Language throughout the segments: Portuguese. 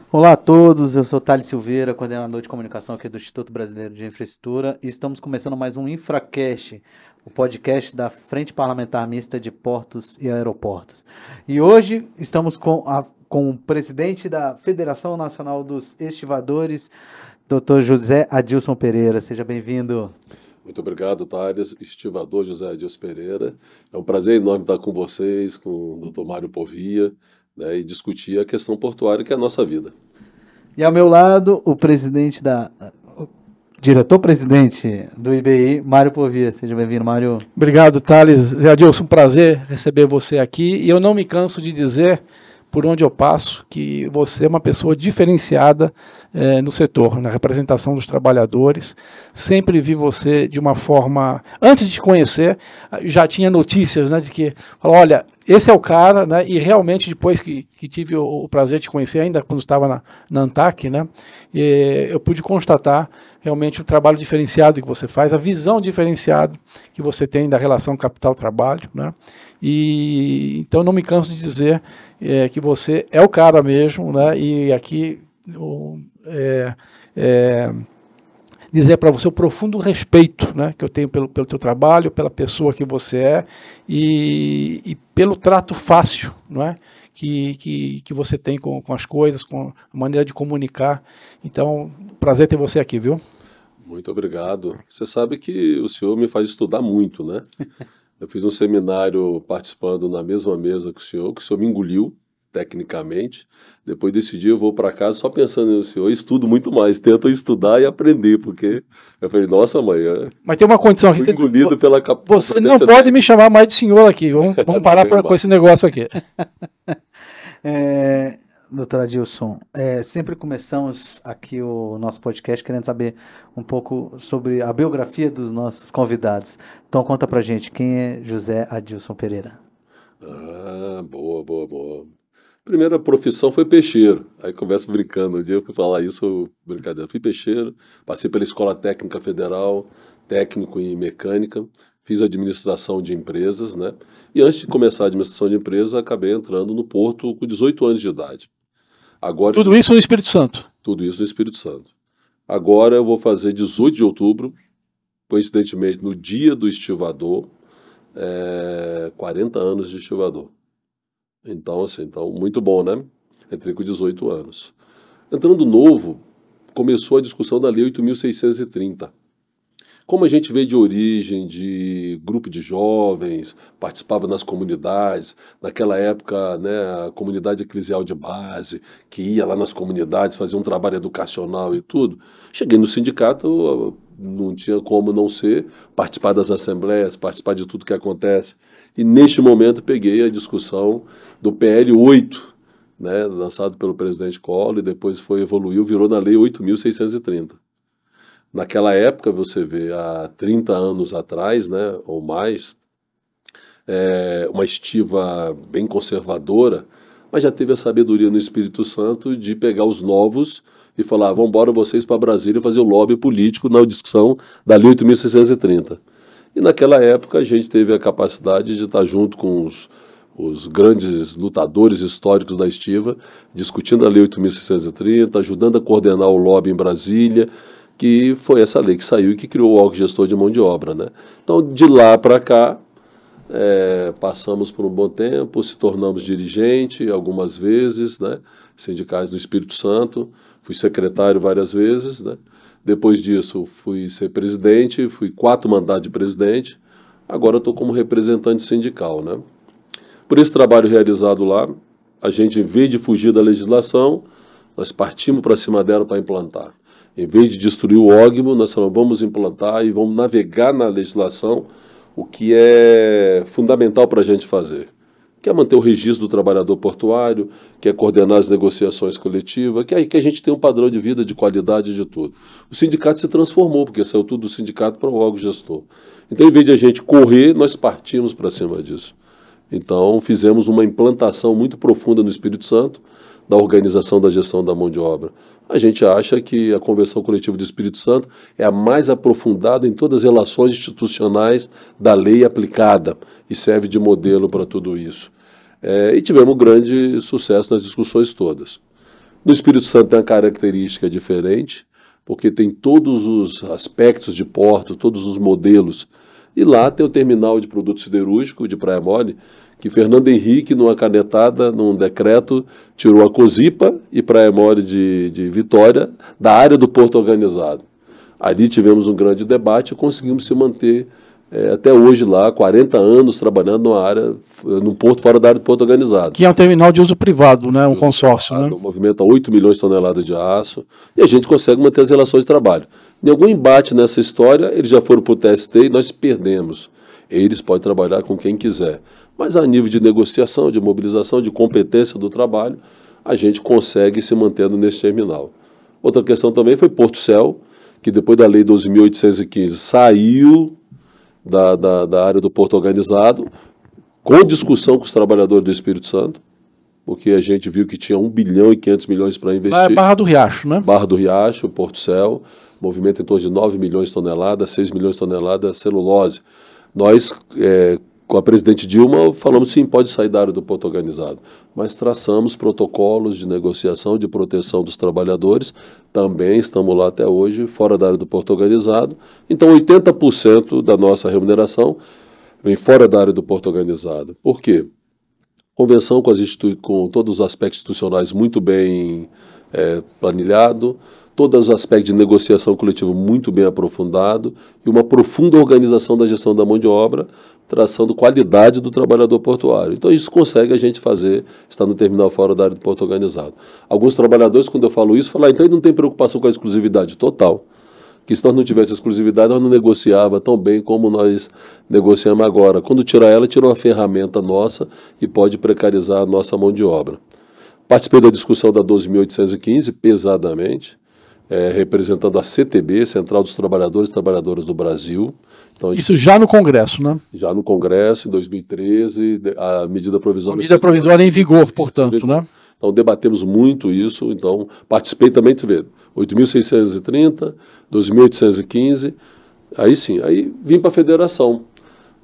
Olá a todos, eu sou Thales Silveira, coordenador de comunicação aqui do Instituto Brasileiro de Infraestrutura e estamos começando mais um InfraCast, o podcast da Frente Parlamentar Mista de Portos e Aeroportos. E hoje estamos com o presidente da Federação Nacional dos Estivadores, Dr. José Adilson Pereira. Seja bem-vindo. Muito obrigado, Thales, estivador José Adilson Pereira. É um prazer enorme estar com vocês, com o Dr. Mário Povia, né, e discutir a questão portuária, que é a nossa vida. E ao meu lado, o diretor-presidente do IBI, Mário Povia. Seja bem-vindo, Mário. Obrigado, Thales. Zé Adilson, um prazer receber você aqui. E eu não me canso de dizer, por onde eu passo, que você é uma pessoa diferenciada no setor, na representação dos trabalhadores. Sempre vi você de uma forma... Antes de te conhecer, já tinha notícias, né, de que, olha, esse é o cara, né, e realmente depois que tive o prazer de te conhecer, ainda quando estava na ANTAC, né, eu pude constatar realmente o trabalho diferenciado que você faz, a visão diferenciada que você tem da relação capital-trabalho, né, e então não me canso de dizer que você é o cara mesmo, né, e aqui dizer para você o profundo respeito, né, que eu tenho pelo teu trabalho, pela pessoa que você é e pelo trato fácil, não é, que você tem com as coisas, com a maneira de comunicar. Então, prazer ter você aqui, viu? Muito obrigado. Você sabe que o senhor me faz estudar muito, né? Eu fiz um seminário participando na mesma mesa que o senhor me engoliu tecnicamente. Depois desse dia eu vou para casa só pensando no senhor, estudo muito mais, tento estudar e aprender, porque eu falei, nossa mãe, mas tem uma condição aqui, engolido pela você não pode me chamar mais de senhor aqui, vamos parar com esse negócio aqui. Doutor Adilson, sempre começamos aqui o nosso podcast querendo saber um pouco sobre a biografia dos nossos convidados. Então conta pra gente, quem é José Adilson Pereira? Boa. Primeira profissão foi peixeiro. Aí começa brincando. Um dia eu fui falar isso, brincadeira. Fui peixeiro, passei pela Escola Técnica Federal, técnico em mecânica, fiz administração de empresas, né? E antes de começar a administração de empresas, acabei entrando no Porto com 18 anos de idade. Agora, tudo isso no Espírito Santo? Tudo isso no Espírito Santo. Agora eu vou fazer 18 de outubro, coincidentemente no dia do estivador, 40 anos de estivador. Então, muito bom, né? Entrei com 18 anos. Entrando novo, começou a discussão da Lei 8.630. Como a gente veio de origem de grupo de jovens, participava nas comunidades, naquela época, né, a comunidade eclesial de base, que ia lá nas comunidades, fazia um trabalho educacional e tudo, cheguei no sindicato, não tinha como não ser, participar das assembleias, participar de tudo que acontece. E neste momento peguei a discussão do PL 8, né, lançado pelo presidente Collor, e depois evoluiu, virou na Lei 8.630. Naquela época, você vê, há 30 anos atrás, né, ou mais, uma estiva bem conservadora, mas já teve a sabedoria no Espírito Santo de pegar os novos e falar, vamos embora vocês para Brasília fazer o lobby político na discussão da Lei 8.630. E naquela época a gente teve a capacidade de estar junto com os grandes lutadores históricos da estiva, discutindo a Lei 8.630, ajudando a coordenar o lobby em Brasília, que foi essa lei que saiu e que criou o órgão gestor de mão de obra, né? Então, de lá para cá, passamos por um bom tempo, se tornamos dirigente algumas vezes, né? Sindicais do Espírito Santo, fui secretário várias vezes, né? Depois disso, fui ser presidente, fui 4 mandatos de presidente, agora estou como representante sindical, né? Por esse trabalho realizado lá, a gente, em vez de fugir da legislação, nós partimos para cima dela para implantar. Em vez de destruir o ógmo, nós falamos, vamos implantar e vamos navegar na legislação, o que é fundamental para a gente fazer. Que é manter o registro do trabalhador portuário, que é coordenar as negociações coletivas, que a gente tem um padrão de vida, de qualidade, de tudo. O sindicato se transformou, porque saiu tudo do sindicato para o órgão gestor. Então, em vez de a gente correr, nós partimos para cima disso. Então, fizemos uma implantação muito profunda no Espírito Santo, da organização da gestão da mão de obra. A gente acha que a Convenção Coletiva do Espírito Santo é a mais aprofundada em todas as relações institucionais da lei aplicada e serve de modelo para tudo isso. E tivemos grande sucesso nas discussões todas. No Espírito Santo tem uma característica diferente, porque tem todos os aspectos de porto, todos os modelos. E lá tem o terminal de produto siderúrgico de Praia Mole, que Fernando Henrique, numa canetada, num decreto, tirou a Cosipa e Praia Mole de Vitória da área do porto organizado. Ali tivemos um grande debate e conseguimos se manter até hoje lá, 40 anos trabalhando numa área, num porto fora da área do porto organizado. Que é um terminal de uso privado, né? Um consórcio, né? Movimenta 8 milhões de toneladas de aço e a gente consegue manter as relações de trabalho. Em algum embate nessa história, eles já foram para o TST e nós perdemos. Eles podem trabalhar com quem quiser. Mas a nível de negociação, de mobilização, de competência do trabalho, a gente consegue se mantendo nesse terminal. Outra questão também foi Porto Céu, que depois da Lei 12.815 saiu da área do porto organizado, com discussão com os trabalhadores do Espírito Santo, porque a gente viu que tinha 1 bilhão e 500 milhões para investir. Barra do Riacho, né? Barra do Riacho, Porto Céu, movimento em torno de 9 milhões de toneladas, 6 milhões de toneladas celulose. Nós, com a presidente Dilma, falamos sim, pode sair da área do porto organizado, mas traçamos protocolos de negociação, de proteção dos trabalhadores, também estamos lá até hoje, fora da área do porto organizado. Então, 80% da nossa remuneração vem fora da área do porto organizado. Por quê? Convenção com todos os aspectos institucionais muito bem planilhado, todos os aspectos de negociação coletiva muito bem aprofundado e uma profunda organização da gestão da mão de obra, traçando qualidade do trabalhador portuário. Então isso consegue a gente fazer, estar no terminal fora da área do porto organizado. Alguns trabalhadores, quando eu falo isso, falam, então ele não tem preocupação com a exclusividade total. Que se nós não tivéssemos exclusividade, nós não negociava tão bem como nós negociamos agora. Quando tirar ela, tira uma ferramenta nossa e pode precarizar a nossa mão de obra. Participei da discussão da 12.815, pesadamente, representando a CTB, Central dos Trabalhadores e Trabalhadoras do Brasil. Então, isso já no Congresso, né? Já no Congresso, em 2013, a medida provisória... A medida provisória em vigor, portanto, né? Então, debatemos muito isso. Então, participei também, tu vê, 8.630, 2.815, aí sim, aí vim para a federação,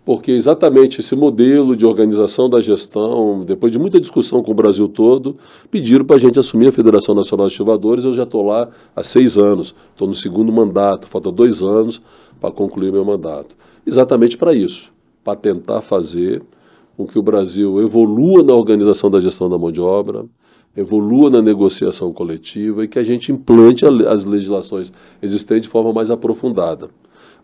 porque exatamente esse modelo de organização da gestão, depois de muita discussão com o Brasil todo, pediram para a gente assumir a Federação Nacional de Estivadores. Eu já estou lá há 6 anos, estou no 2º mandato, falta 2 anos para concluir meu mandato. Exatamente para isso, para tentar fazer com que o Brasil evolua na organização da gestão da mão de obra, evolua na negociação coletiva e que a gente implante as legislações existentes de forma mais aprofundada.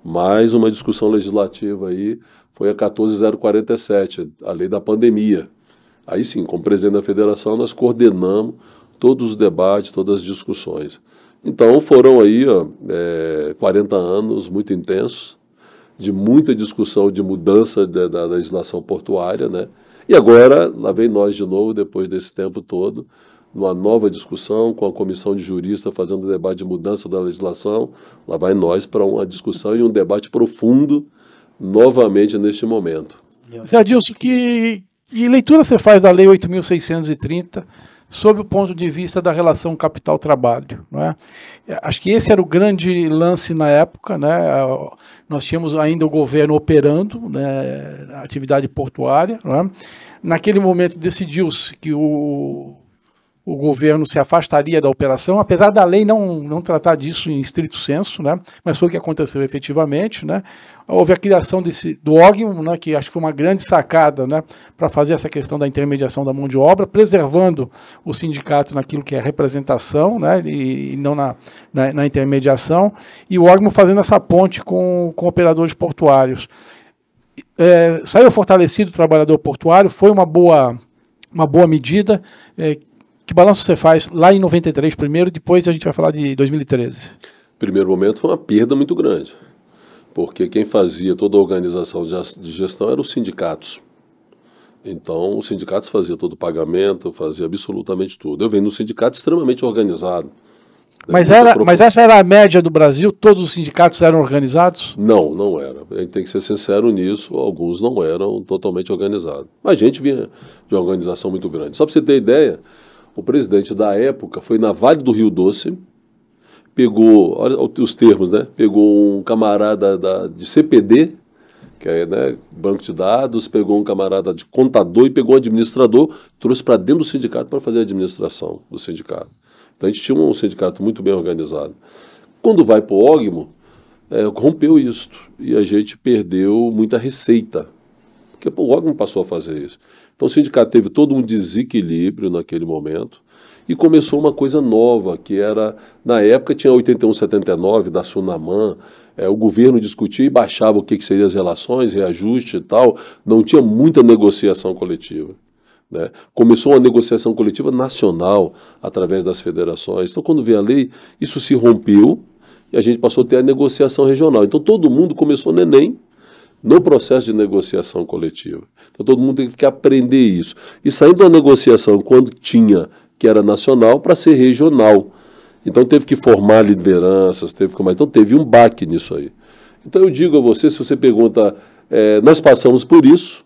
Mais uma discussão legislativa aí foi a 14.047, a lei da pandemia. Aí sim, como presidente da federação, nós coordenamos todos os debates, todas as discussões. Então foram aí 40 anos muito intensos, de muita discussão de mudança da legislação portuária, né? E agora, lá vem nós de novo, depois desse tempo todo, numa nova discussão, com a comissão de juristas fazendo debate de mudança da legislação, lá vai nós para uma discussão e um debate profundo, novamente neste momento. Zé Adilson, que leitura você faz da Lei 8.630 sob o ponto de vista da relação capital-trabalho, não é? Acho que esse era o grande lance na época, né? Nós tínhamos ainda o governo operando, né, a atividade portuária, não é? Naquele momento decidiu-se que o governo se afastaria da operação, apesar da lei não tratar disso em estrito senso, né? Mas foi o que aconteceu efetivamente, né? Houve a criação do órgão, né, que acho que foi uma grande sacada, né, para fazer essa questão da intermediação da mão de obra, preservando o sindicato naquilo que é representação, né, e não na intermediação, e o órgão fazendo essa ponte com operadores portuários. Saiu fortalecido o trabalhador portuário, foi uma boa medida. Que balanço você faz lá em 93 primeiro, depois a gente vai falar de 2013? Primeiro momento foi uma perda muito grande, porque quem fazia toda a organização de gestão eram os sindicatos. Então, os sindicatos faziam todo o pagamento, faziam absolutamente tudo. Eu venho no sindicato extremamente organizado. Mas essa era a média do Brasil? Todos os sindicatos eram organizados? Não, não era. A gente tem que ser sincero nisso, alguns não eram totalmente organizados. Mas a gente vinha de uma organização muito grande. Só para você ter ideia, o presidente da época foi na Vale do Rio Doce, pegou, olha os termos, né? Pegou um camarada de CPD, que é, né, banco de dados, pegou um camarada de contador e pegou um administrador, trouxe para dentro do sindicato para fazer a administração do sindicato. Então a gente tinha um sindicato muito bem organizado. Quando vai para o OGMO, rompeu isso e a gente perdeu muita receita, porque o OGMO passou a fazer isso. Então o sindicato teve todo um desequilíbrio naquele momento e começou uma coisa nova, que era, na época tinha 8179 da Sunaman, o governo discutia e baixava o que seriam as relações, reajuste e tal, não tinha muita negociação coletiva. Né? Começou uma negociação coletiva nacional através das federações. Então, quando veio a lei, isso se rompeu e a gente passou a ter a negociação regional. Então, todo mundo começou no processo de negociação coletiva. Então, todo mundo teve que aprender isso. E saindo da negociação, quando tinha, que era nacional, para ser regional. Então, teve que formar lideranças, então teve um baque nisso aí. Então, eu digo a você, se você pergunta, nós passamos por isso,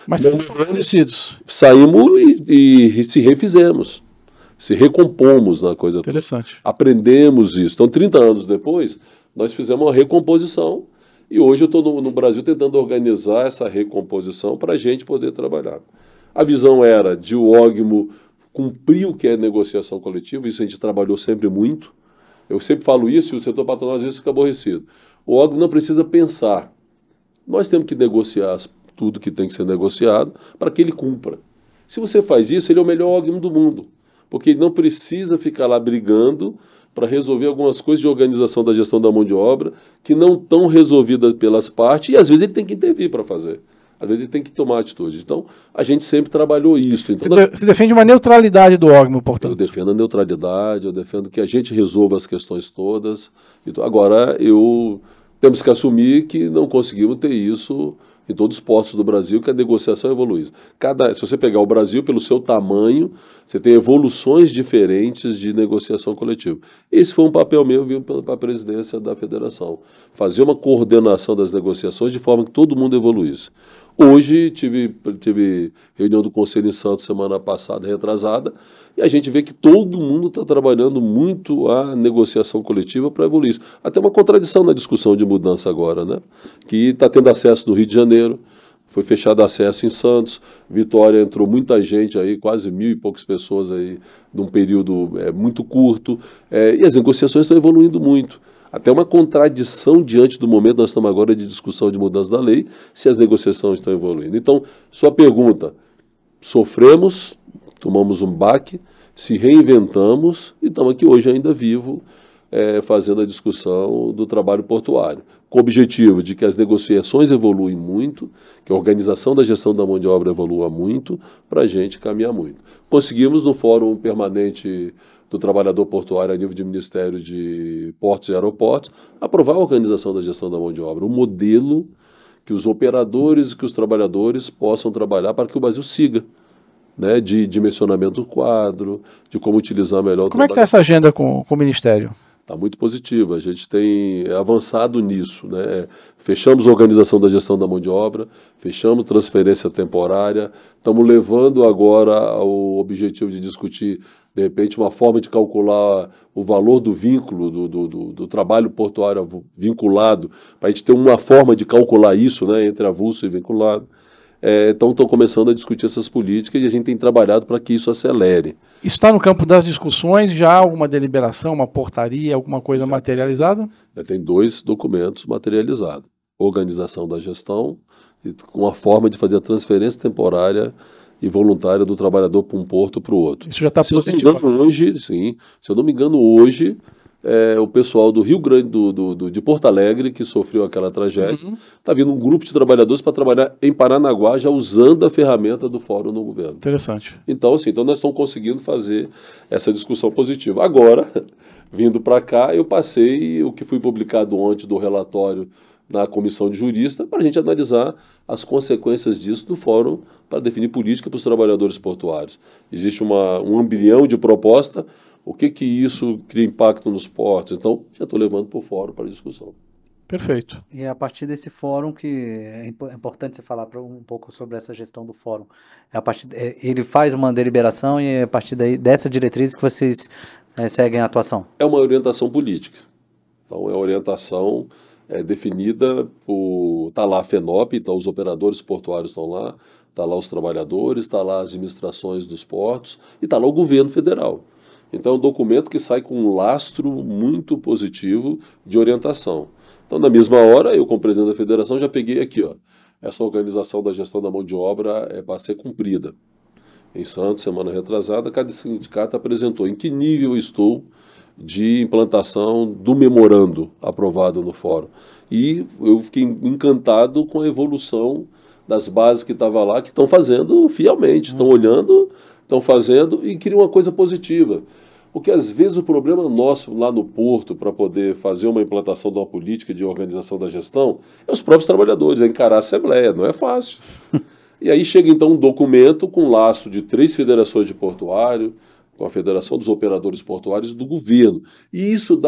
mas somos fortalecidos. Saímos e se refizemos, se recompomos na coisa. Interessante. Toda. Aprendemos isso. Então, 30 anos depois, nós fizemos uma recomposição e hoje eu estou no Brasil tentando organizar essa recomposição para a gente poder trabalhar. A visão era de o OGMO cumprir o que é negociação coletiva, isso a gente trabalhou sempre muito. Eu sempre falo isso e o setor patronal às vezes fica aborrecido. O OGMO não precisa pensar. Nós temos que negociar tudo que tem que ser negociado para que ele cumpra. Se você faz isso, ele é o melhor OGMO do mundo, porque ele não precisa ficar lá brigando para resolver algumas coisas de organização da gestão da mão de obra que não estão resolvidas pelas partes e às vezes ele tem que intervir para fazer. Às vezes ele tem que tomar atitude. Então, a gente sempre trabalhou isso. Então, você defende uma neutralidade do OGMO, portanto? Eu defendo a neutralidade, eu defendo que a gente resolva as questões todas. Então, agora, temos que assumir que não conseguimos ter isso em todos os postos do Brasil, que a negociação evolui. Se você pegar o Brasil pelo seu tamanho, você tem evoluções diferentes de negociação coletiva. Esse foi um papel meu vindo para a presidência da federação. Fazer uma coordenação das negociações de forma que todo mundo evoluísse. Hoje tive reunião do Conselho em Santos semana passada, retrasada, e a gente vê que todo mundo está trabalhando muito a negociação coletiva para evoluir isso. Até uma contradição na discussão de mudança agora, né? Que está tendo acesso no Rio de Janeiro, foi fechado acesso em Santos, Vitória entrou muita gente aí, quase 1.000 e poucas pessoas aí, num período muito curto, e as negociações estão evoluindo muito. Até uma contradição diante do momento nós estamos agora de discussão de mudança da lei, se as negociações estão evoluindo. Então, sua pergunta, sofremos, tomamos um baque, se reinventamos e estamos aqui hoje ainda vivo, fazendo a discussão do trabalho portuário, com o objetivo de que as negociações evoluem muito, que a organização da gestão da mão de obra evolua muito, para a gente caminhar muito. Conseguimos no Fórum Permanente do Trabalhador Portuário a nível de Ministério de Portos e Aeroportos, aprovar a organização da gestão da mão de obra, um modelo que os operadores e que os trabalhadores possam trabalhar para que o Brasil siga, né, de dimensionamento do quadro, de como utilizar melhor o trabalho. Como é que está essa agenda com o Ministério? Está muito positiva, a gente tem avançado nisso, né? Fechamos a organização da gestão da mão de obra, fechamos transferência temporária, estamos levando agora ao objetivo de discutir, de repente, uma forma de calcular o valor do vínculo, do trabalho portuário vinculado, para a gente ter uma forma de calcular isso, né, entre avulso e vinculado. Então estão começando a discutir essas políticas e a gente tem trabalhado para que isso acelere. Isso está no campo das discussões? Já há alguma deliberação, uma portaria, alguma coisa materializada? Tem 2 documentos materializados. Organização da gestão, com a forma de fazer a transferência temporária e voluntária do trabalhador para um porto para o outro. Isso já está positivo. Se eu não me engano, hoje, o pessoal do Rio Grande, de Porto Alegre, que sofreu aquela tragédia, está vindo um grupo de trabalhadores para trabalhar em Paranaguá, já usando a ferramenta do Fórum no governo. Interessante. Então, assim, nós estamos conseguindo fazer essa discussão positiva. Agora, vindo para cá, eu passei o que foi publicado ontem do relatório na comissão de jurista para a gente analisar as consequências disso no fórum para definir política para os trabalhadores portuários. Existe um embrião de proposta, o que isso cria impacto nos portos, então já estou levando para o fórum para discussão. Perfeito. E é a partir desse fórum que é importante você falar um pouco sobre essa gestão do fórum. Ele faz uma deliberação e é a partir dessa diretriz que vocês seguem a atuação? É uma orientação política. Então é uma orientação definida por... Está lá a FENOP, então os operadores portuários estão lá, está lá os trabalhadores, está lá as administrações dos portos e está lá o governo federal. Então é um documento que sai com um lastro muito positivo de orientação. Então, na mesma hora, eu, como presidente da federação, já peguei aqui, ó, essa organização da gestão da mão de obra é para ser cumprida. Em Santos, semana retrasada, cada sindicato apresentou em que nível estou de implantação do memorando aprovado no fórum. E eu fiquei encantado com a evolução das bases que estavam lá, que estão fazendo fielmente, estão olhando, estão fazendo e criam uma coisa positiva. Porque às vezes o problema nosso lá no Porto, para poder fazer uma implantação de uma política de organização da gestão, é os próprios trabalhadores, é encarar a Assembleia, não é fácil. E aí chega então um documento com laço de 3 federações de portuário, com a Federação dos Operadores Portuários do governo. E isso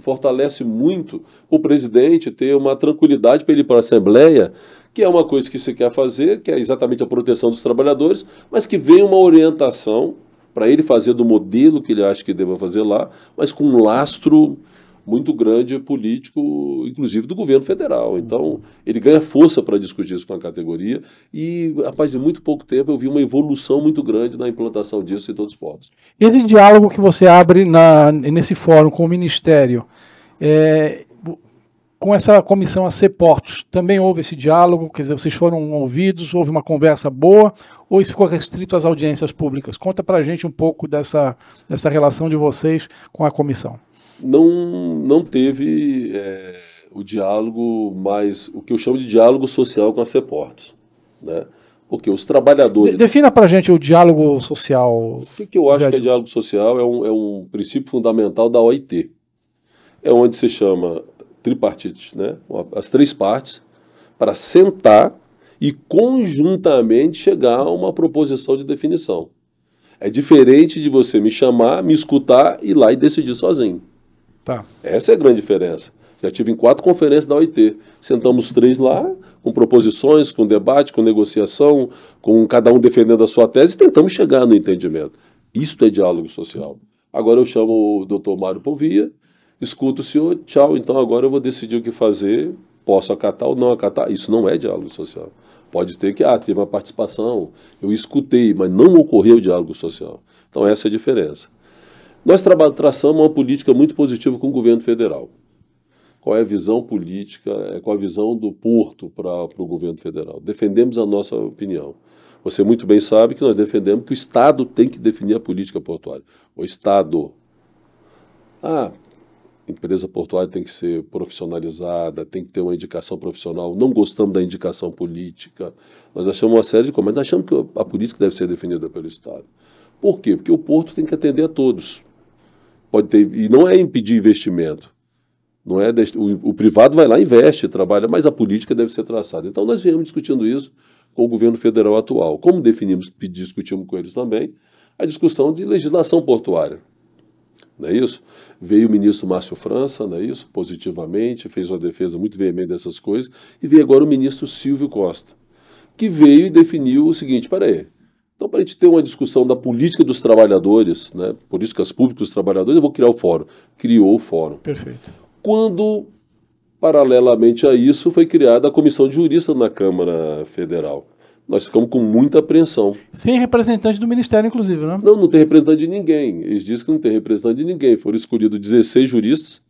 fortalece muito o presidente ter uma tranquilidade para ele ir para a Assembleia, que é uma coisa que se quer fazer, que é exatamente a proteção dos trabalhadores, mas que vem uma orientação para ele fazer do modelo que ele acha que deva fazer lá, mas com um lastro muito grande político, inclusive do governo federal. Então, ele ganha força para discutir isso com a categoria e, rapaz, em muito pouco tempo eu vi uma evolução muito grande na implantação disso em todos os portos. Esse diálogo que você abre nesse fórum com o Ministério, com essa comissão AC Portos, também houve esse diálogo? Quer dizer, vocês foram ouvidos, houve uma conversa boa, ou isso ficou restrito às audiências públicas? Conta para a gente um pouco dessa relação de vocês com a comissão. Não teve o diálogo mais, o que eu chamo de diálogo social com a AC Portos, né? Porque os trabalhadores... Defina para a gente o diálogo social. O que eu acho que é diálogo social é um princípio fundamental da OIT. É onde se chama tripartite, né? As 3 partes, para sentar e conjuntamente chegar a uma proposição de definição. É diferente de você me chamar, me escutar e ir lá e decidir sozinho. Tá. Essa é a grande diferença. Já tive em 4 conferências da OIT. Sentamos 3 lá, com proposições, com debate, com negociação, com cada um defendendo a sua tese e tentamos chegar no entendimento. Isso é diálogo social. Agora eu chamo o doutor Mário Povia, escuto o senhor, tchau, então agora eu vou decidir o que fazer, posso acatar ou não acatar. Isso não é diálogo social. Pode ter que, teve uma participação, eu escutei, mas não ocorreu diálogo social. Então essa é a diferença. Nós traçamos uma política muito positiva com o governo federal. Qual é a visão política, qual a visão do Porto para o governo federal? Defendemos a nossa opinião. Você muito bem sabe que nós defendemos que o Estado tem que definir a política portuária. O Estado. A empresa portuária tem que ser profissionalizada, tem que ter uma indicação profissional. Não gostamos da indicação política. Nós achamos uma série de coisas, mas achamos que a política deve ser definida pelo Estado. Por quê? Porque o Porto tem que atender a todos. Pode ter, e não é impedir investimento. Não é, o privado vai lá, investe, trabalha, mas a política deve ser traçada. Então nós viemos discutindo isso com o governo federal atual. Como definimos, discutimos com eles também, a discussão de legislação portuária. Não é isso? Veio o ministro Márcio França, não é isso? Positivamente, fez uma defesa muito veemente dessas coisas, e veio agora o ministro Silvio Costa, que veio e definiu o seguinte, peraí, então para a gente ter uma discussão da política dos trabalhadores, né, políticas públicas dos trabalhadores, eu vou criar o fórum. Criou o fórum. Perfeito. Quando, paralelamente a isso, foi criada a comissão de juristas na Câmara Federal. Nós ficamos com muita apreensão. Sem representante do Ministério, inclusive, né? Não tem representante de ninguém. Eles dizem que não tem representante de ninguém. Foram escolhidos 16 juristas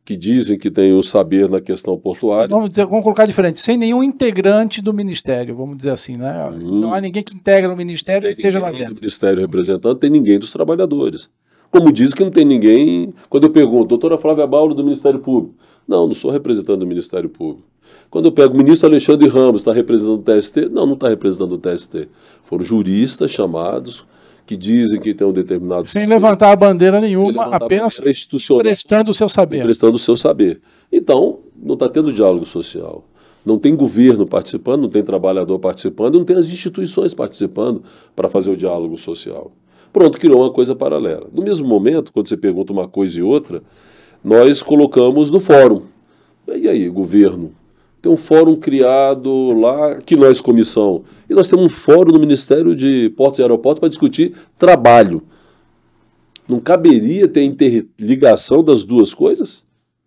que dizem que têm o saber na questão portuária. Vamos colocar diferente, sem nenhum integrante do Ministério, vamos dizer assim, né? Não há ninguém que integra o Ministério e esteja lá dentro. Do Ministério representando, tem ninguém dos trabalhadores. Como diz que não tem ninguém... Quando eu pergunto, doutora Flávia Baulo do Ministério Público. Não sou representante do Ministério Público. Quando eu pego o ministro Alexandre Ramos, está representando o TST? Não está representando o TST. Foram juristas chamados que dizem que tem um determinado... Sem levantar a bandeira nenhuma, apenas prestando o seu saber. Prestando o seu saber. Então, não está tendo diálogo social. Não tem governo participando, não tem trabalhador participando, não tem as instituições participando para fazer o diálogo social. Pronto, criou uma coisa paralela. No mesmo momento, quando você pergunta uma coisa e outra, nós colocamos no fórum. E aí, governo? Tem um fórum criado lá, que nós, comissão. E nós temos um fórum no Ministério de Portos e Aeroportos para discutir trabalho. Não caberia ter interligação das duas coisas?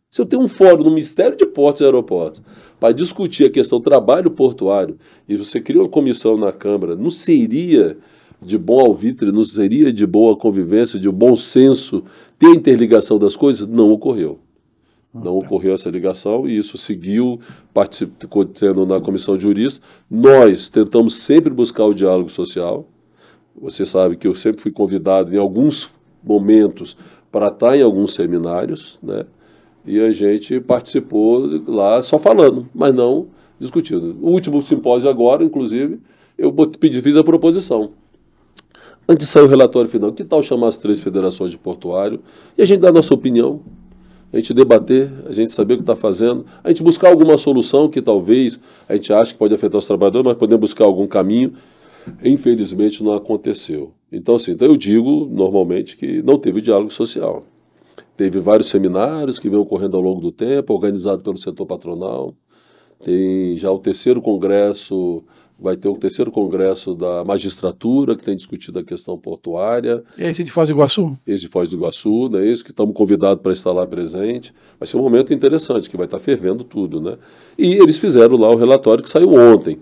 Se eu tenho um fórum no Ministério de Portos e Aeroportos para discutir a questão trabalho portuário, e você cria uma comissão na Câmara, não seria de bom alvitre, não seria de boa convivência, de bom senso, ter a interligação das coisas? Não ocorreu. Não ocorreu essa ligação e isso seguiu acontecendo na comissão de juristas. Nós tentamos sempre buscar o diálogo social. Você sabe que eu sempre fui convidado em alguns momentos para estar em alguns seminários, né? E a gente participou lá só falando, mas não discutindo. O último simpósio agora, inclusive, eu fiz a proposição. Antes de sair o relatório final, que tal chamar as 3 federações de portuário e a gente dar a nossa opinião, a gente debater, a gente saber o que está fazendo, a gente buscar alguma solução que talvez a gente ache que pode afetar os trabalhadores, mas podemos buscar algum caminho. Infelizmente não aconteceu. Então, assim, eu digo normalmente que não teve diálogo social. Teve vários seminários que vêm ocorrendo ao longo do tempo, organizado pelo setor patronal. Tem já o 3º congresso, vai ter o 3º congresso da magistratura, que tem discutido a questão portuária. Esse de Foz do Iguaçu? Esse de Foz do Iguaçu, né? Esse que estamos convidados para estar lá presente. Vai ser um momento interessante, que vai estar fervendo tudo, né? E eles fizeram lá o relatório que saiu ontem,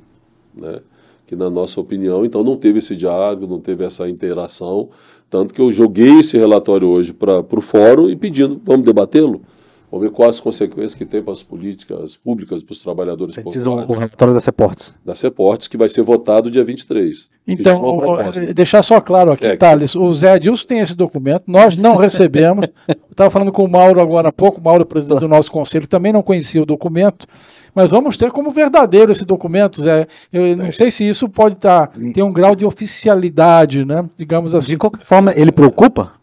né? Que na nossa opinião, então não teve esse diálogo, não teve essa interação, tanto que eu joguei esse relatório hoje para o fórum e pedindo, vamos debatê-lo? Vamos ver quais as consequências que tem para as políticas públicas, para os trabalhadores portuários. O relatório da Ceportes. Da Ceportes, que vai ser votado dia 23. Então, deixar só claro aqui, Thales, o Zé Adilson tem esse documento, nós não recebemos. Eu estava falando com o Mauro agora há pouco, o Mauro, presidente do nosso conselho, também não conhecia o documento, mas vamos ter como verdadeiro esse documento, Zé. Eu não sei se isso pode ter um grau de oficialidade, né? Digamos assim. De qualquer forma, ele preocupa?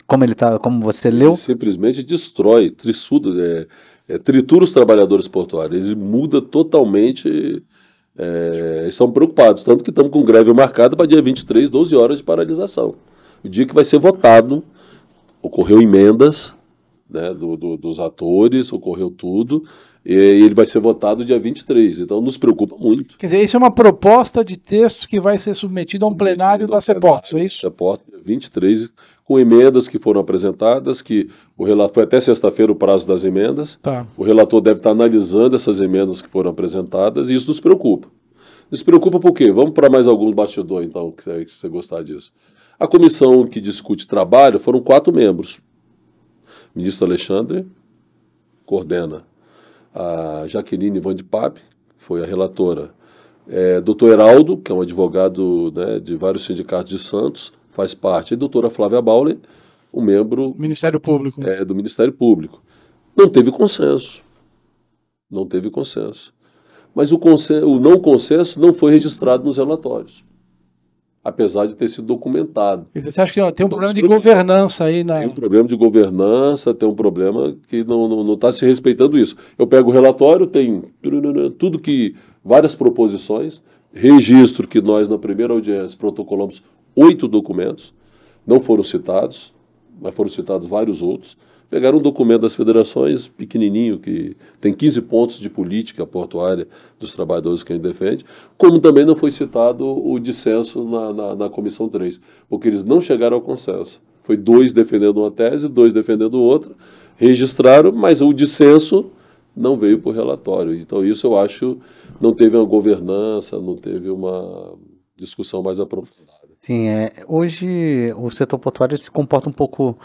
Como ele tá, como você leu? Ele simplesmente destrói, tritura os trabalhadores portuários. Ele muda totalmente. Estão preocupados, tanto que estamos com greve marcada para dia 23, 12 horas de paralisação. O dia que vai ser votado, ocorreu emendas, né, dos atores, ocorreu tudo, e ele vai ser votado dia 23. Então nos preocupa muito. Quer dizer, isso é uma proposta de texto que vai ser submetido a um plenário da Ceportes, é isso? Ceportes, 23, com emendas que foram apresentadas, que foi até sexta-feira o prazo das emendas. Tá. O relator deve estar analisando essas emendas que foram apresentadas, e isso nos preocupa. Nos preocupa por quê? Vamos para mais alguns bastidores, então, se você gostar disso. A comissão que discute trabalho foram 4 membros. O ministro Alexandre coordena. A Jaqueline Van de Pape foi a relatora. Dr. Heraldo, que é um advogado, né, de vários sindicatos de Santos, faz parte. E a doutora Flávia Bauler, um membro Ministério Público. Do Ministério Público. Não teve consenso. Não teve consenso. Mas o não consenso não foi registrado nos relatórios, apesar de ter sido documentado. Você acha que tem um problema de governança aí? Tem um problema de governança, tem um problema que não está se respeitando isso. Eu pego o relatório, tem tudo várias proposições, registro que nós, na primeira audiência, protocolamos 8 documentos, não foram citados, mas foram citados vários outros. Pegaram um documento das federações, pequenininho, que tem 15 pontos de política portuária dos trabalhadores que a gente defende, como também não foi citado o dissenso na Comissão 3, porque eles não chegaram ao consenso. Foi 2 defendendo uma tese, 2 defendendo outra, registraram, mas o dissenso não veio para o relatório. Então isso eu acho não teve uma governança, não teve uma discussão mais aprofundada. Sim, hoje o setor portuário se comporta um pouco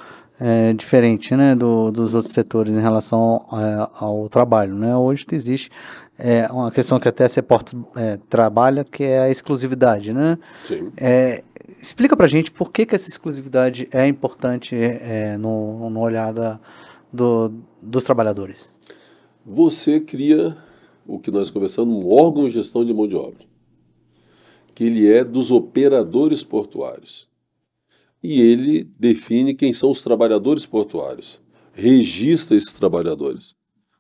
diferente, né, dos outros setores em relação ao trabalho, né? Hoje existe uma questão que até a Ceportes trabalha, que é a exclusividade, né? Sim. Explica pra gente por que essa exclusividade é importante no olhar dos trabalhadores. Você cria o que nós conversamos, um órgão de gestão de mão de obra, que ele é dos operadores portuários. E ele define quem são os trabalhadores portuários, registra esses trabalhadores,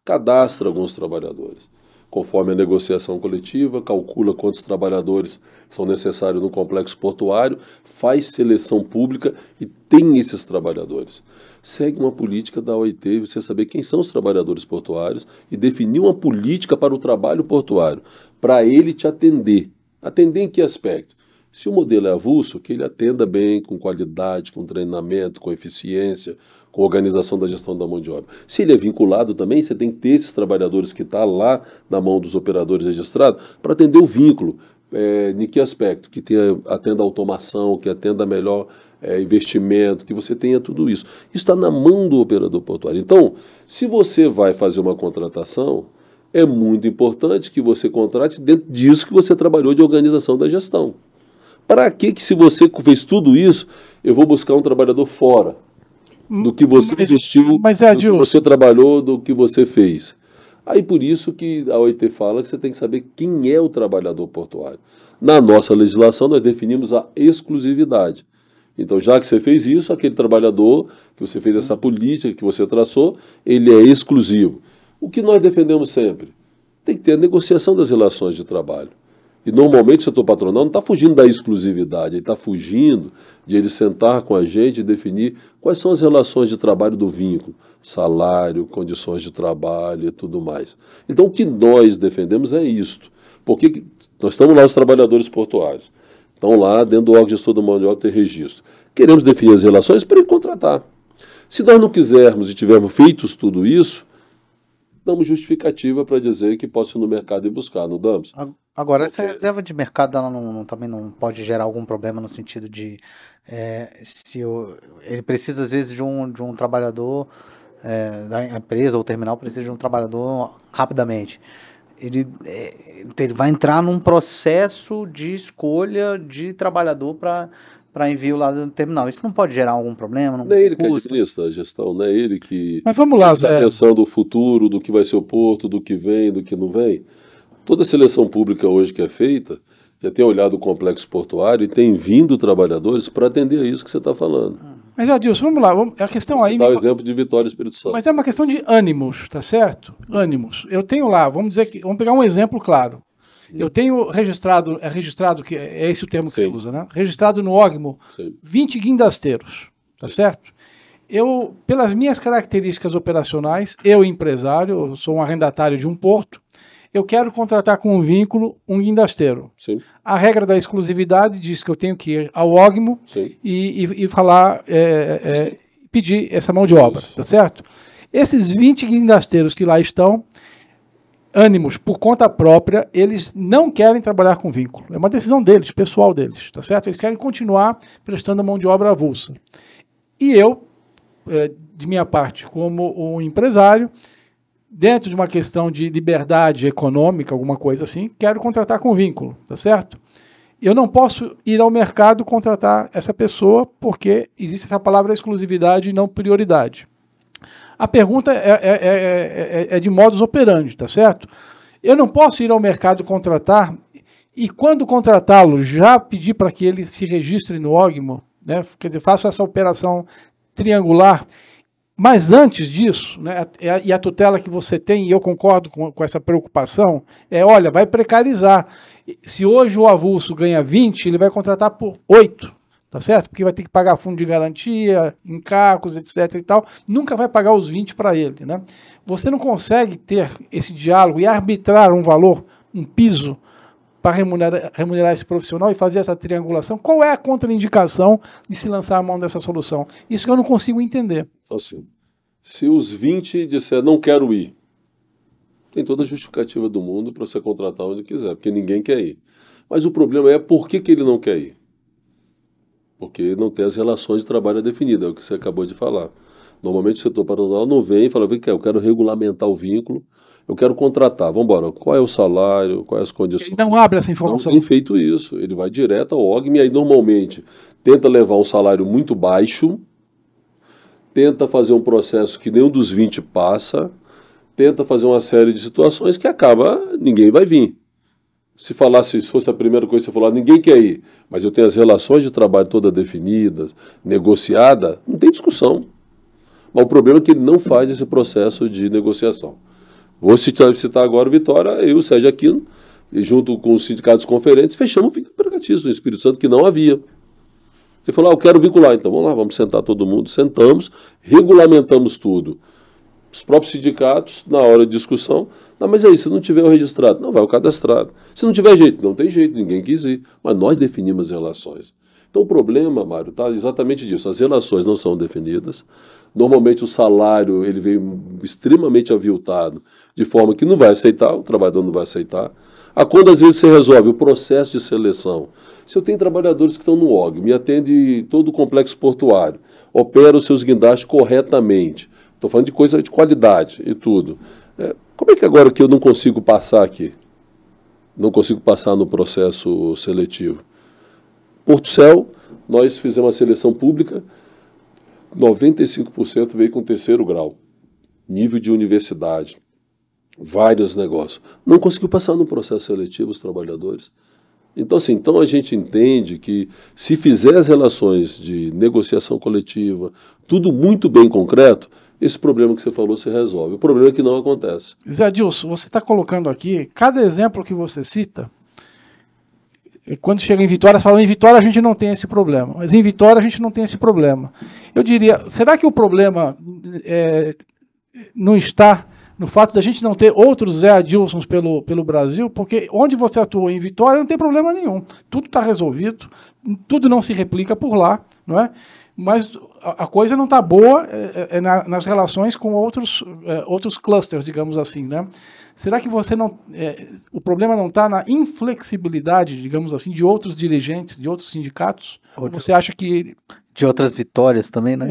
cadastra alguns trabalhadores, conforme a negociação coletiva, calcula quantos trabalhadores são necessários no complexo portuário, faz seleção pública e tem esses trabalhadores. Segue uma política da OIT, você saber quem são os trabalhadores portuários e definir uma política para o trabalho portuário, para ele te atender. Atender em que aspecto? Se o modelo é avulso, que ele atenda bem, com qualidade, com treinamento, com eficiência, com organização da gestão da mão de obra. Se ele é vinculado também, você tem que ter esses trabalhadores que estão lá na mão dos operadores registrados para atender o vínculo. em que aspecto? Que atenda a automação, que atenda melhor investimento, que você tenha tudo isso. Isso está na mão do operador portuário. Então, se você vai fazer uma contratação, é muito importante que você contrate dentro disso que você trabalhou de organização da gestão. Para que se você fez tudo isso, eu vou buscar um trabalhador fora do que você investiu, do que você trabalhou, do que você fez? Aí por isso que a OIT fala que você tem que saber quem é o trabalhador portuário. Na nossa legislação, nós definimos a exclusividade. Então, já que você fez isso, aquele trabalhador, que você fez essa política, que você traçou, ele é exclusivo. O que nós defendemos sempre? Tem que ter a negociação das relações de trabalho. E normalmente o setor patronal não está fugindo da exclusividade, ele está fugindo de ele sentar com a gente e definir quais são as relações de trabalho do vínculo, salário, condições de trabalho e tudo mais. Então, o que nós defendemos é isto. Porque nós estamos lá, os trabalhadores portuários, estão lá dentro do órgão gestor da mão de obra ter registro. Queremos definir as relações para ele contratar. Se nós não quisermos e tivermos feito tudo isso, damos justificativa para dizer que posso ir no mercado e buscar, não damos? Agora, essa reserva de mercado ela também não pode gerar algum problema no sentido de ele precisa, às vezes, de um trabalhador da empresa ou terminal precisa de um trabalhador rapidamente. Ele vai entrar num processo de escolha de trabalhador para envio lá do terminal. Isso não pode gerar algum problema? Não é ele que administra a gestão, não é ele que Mas vamos lá, está pensando do futuro, do que vai ser o porto, do que vem, do que não vem. Toda a seleção pública hoje que é feita já tem olhado o complexo portuário e tem vindo trabalhadores para atender a isso que você está falando. Mas, Adilson, vamos lá. A questão aí... Você dá o exemplo de Vitória e Espírito Santo. Mas é uma questão de ânimos, tá certo? Ânimos. Eu tenho lá, vamos pegar um exemplo claro. Eu tenho registrado que é esse o termo que você usa, né? Registrado no OGMO, 20 guindasteiros, tá certo? Eu, pelas minhas características operacionais, eu empresário, eu sou um arrendatário de um porto, eu quero contratar com um vínculo um guindasteiro. Sim. A regra da exclusividade diz que eu tenho que ir ao OGMO e falar, pedir essa mão de obra, tá certo? Esses 20 guindasteiros que lá estão, ânimos por conta própria, eles não querem trabalhar com vínculo. É uma decisão deles, pessoal deles, tá certo? Eles querem continuar prestando a mão de obra avulsa. E eu, de minha parte, como um empresário, dentro de uma questão de liberdade econômica, alguma coisa assim, quero contratar com vínculo, tá certo? Eu não posso ir ao mercado contratar essa pessoa porque existe essa palavra exclusividade e não prioridade. A pergunta é de modus operandi, tá certo? Eu não posso ir ao mercado contratar e quando contratá-lo já pedir para que ele se registre no OGMO, né? Quer dizer, faço essa operação triangular. Mas antes disso, né, e a tutela que você tem, e eu concordo com essa preocupação, olha, vai precarizar. Se hoje o avulso ganha 20, ele vai contratar por 8, tá certo? Porque vai ter que pagar fundo de garantia, encargos, etc. e tal. Nunca vai pagar os 20 para ele, né? Você não consegue ter esse diálogo e arbitrar um valor, um piso, para remunerar esse profissional e fazer essa triangulação. Qual é a contraindicação de se lançar a mão dessa solução? Isso que eu não consigo entender. Assim, se os 20 disser não quero ir, tem toda a justificativa do mundo para você contratar onde quiser, porque ninguém quer ir. Mas o problema é por que ele não quer ir. Porque não tem as relações de trabalho definidas, é o que você acabou de falar. Normalmente o setor patronal não vem e fala, eu quero regulamentar o vínculo, eu quero contratar, vamos embora, qual é o salário, quais as condições. Ele não abre essa informação. Não tem feito isso, ele vai direto ao OGME e aí normalmente tenta levar um salário muito baixo, tenta fazer um processo que nenhum dos 20 passa, tenta fazer uma série de situações que acaba, ninguém vai vir. Se fosse a primeira coisa que você falou, ninguém quer ir, mas eu tenho as relações de trabalho todas definidas, negociadas, não tem discussão. Mas o problema é que ele não faz esse processo de negociação. Vou citar agora Vitória, eu, o Sérgio Aquino, e junto com os sindicatos conferentes, fechamos o vínculo empregatício no Espírito Santo, que não havia. Ele falou, eu quero vincular, então vamos lá, vamos sentar todo mundo, sentamos, regulamentamos tudo. Os próprios sindicatos, na hora de discussão, não, mas aí, se não tiver o registrado, não vai o cadastrado. Se não tiver jeito, não tem jeito, ninguém quis ir. Mas nós definimos as relações. Então o problema, Mário, está exatamente disso. As relações não são definidas. Normalmente o salário ele vem extremamente aviltado, de forma que não vai aceitar, o trabalhador não vai aceitar. A quando às vezes você resolve o processo de seleção. Se eu tenho trabalhadores que estão no OG, me atende todo o complexo portuário, opera os seus guindastes corretamente, estou falando de coisa de qualidade e tudo. Como é que agora que eu não consigo passar aqui? Não consigo passar no processo seletivo. Portucel, nós fizemos uma seleção pública, 95% veio com terceiro grau, nível de universidade, vários negócios. Não conseguiu passar no processo seletivo os trabalhadores. Então, assim, então a gente entende que se fizer as relações de negociação coletiva, tudo muito bem concreto, esse problema que você falou se resolve. O problema é que não acontece. Zé Adilson, você está colocando aqui, cada exemplo que você cita, quando chega em Vitória, você fala, em Vitória a gente não tem esse problema, mas em Vitória a gente não tem esse problema. Eu diria, será que o problema não está no fato de a gente não ter outros Zé Adilsons pelo Brasil? Porque onde você atua em Vitória não tem problema nenhum. Tudo está resolvido, tudo não se replica por lá, não é? Mas a coisa não está boa nas relações com outros clusters, digamos assim, né? Será que você não... o problema não está na inflexibilidade, digamos assim, de outros dirigentes, de outros sindicatos? Ou você acha que... De outras vitórias também, né?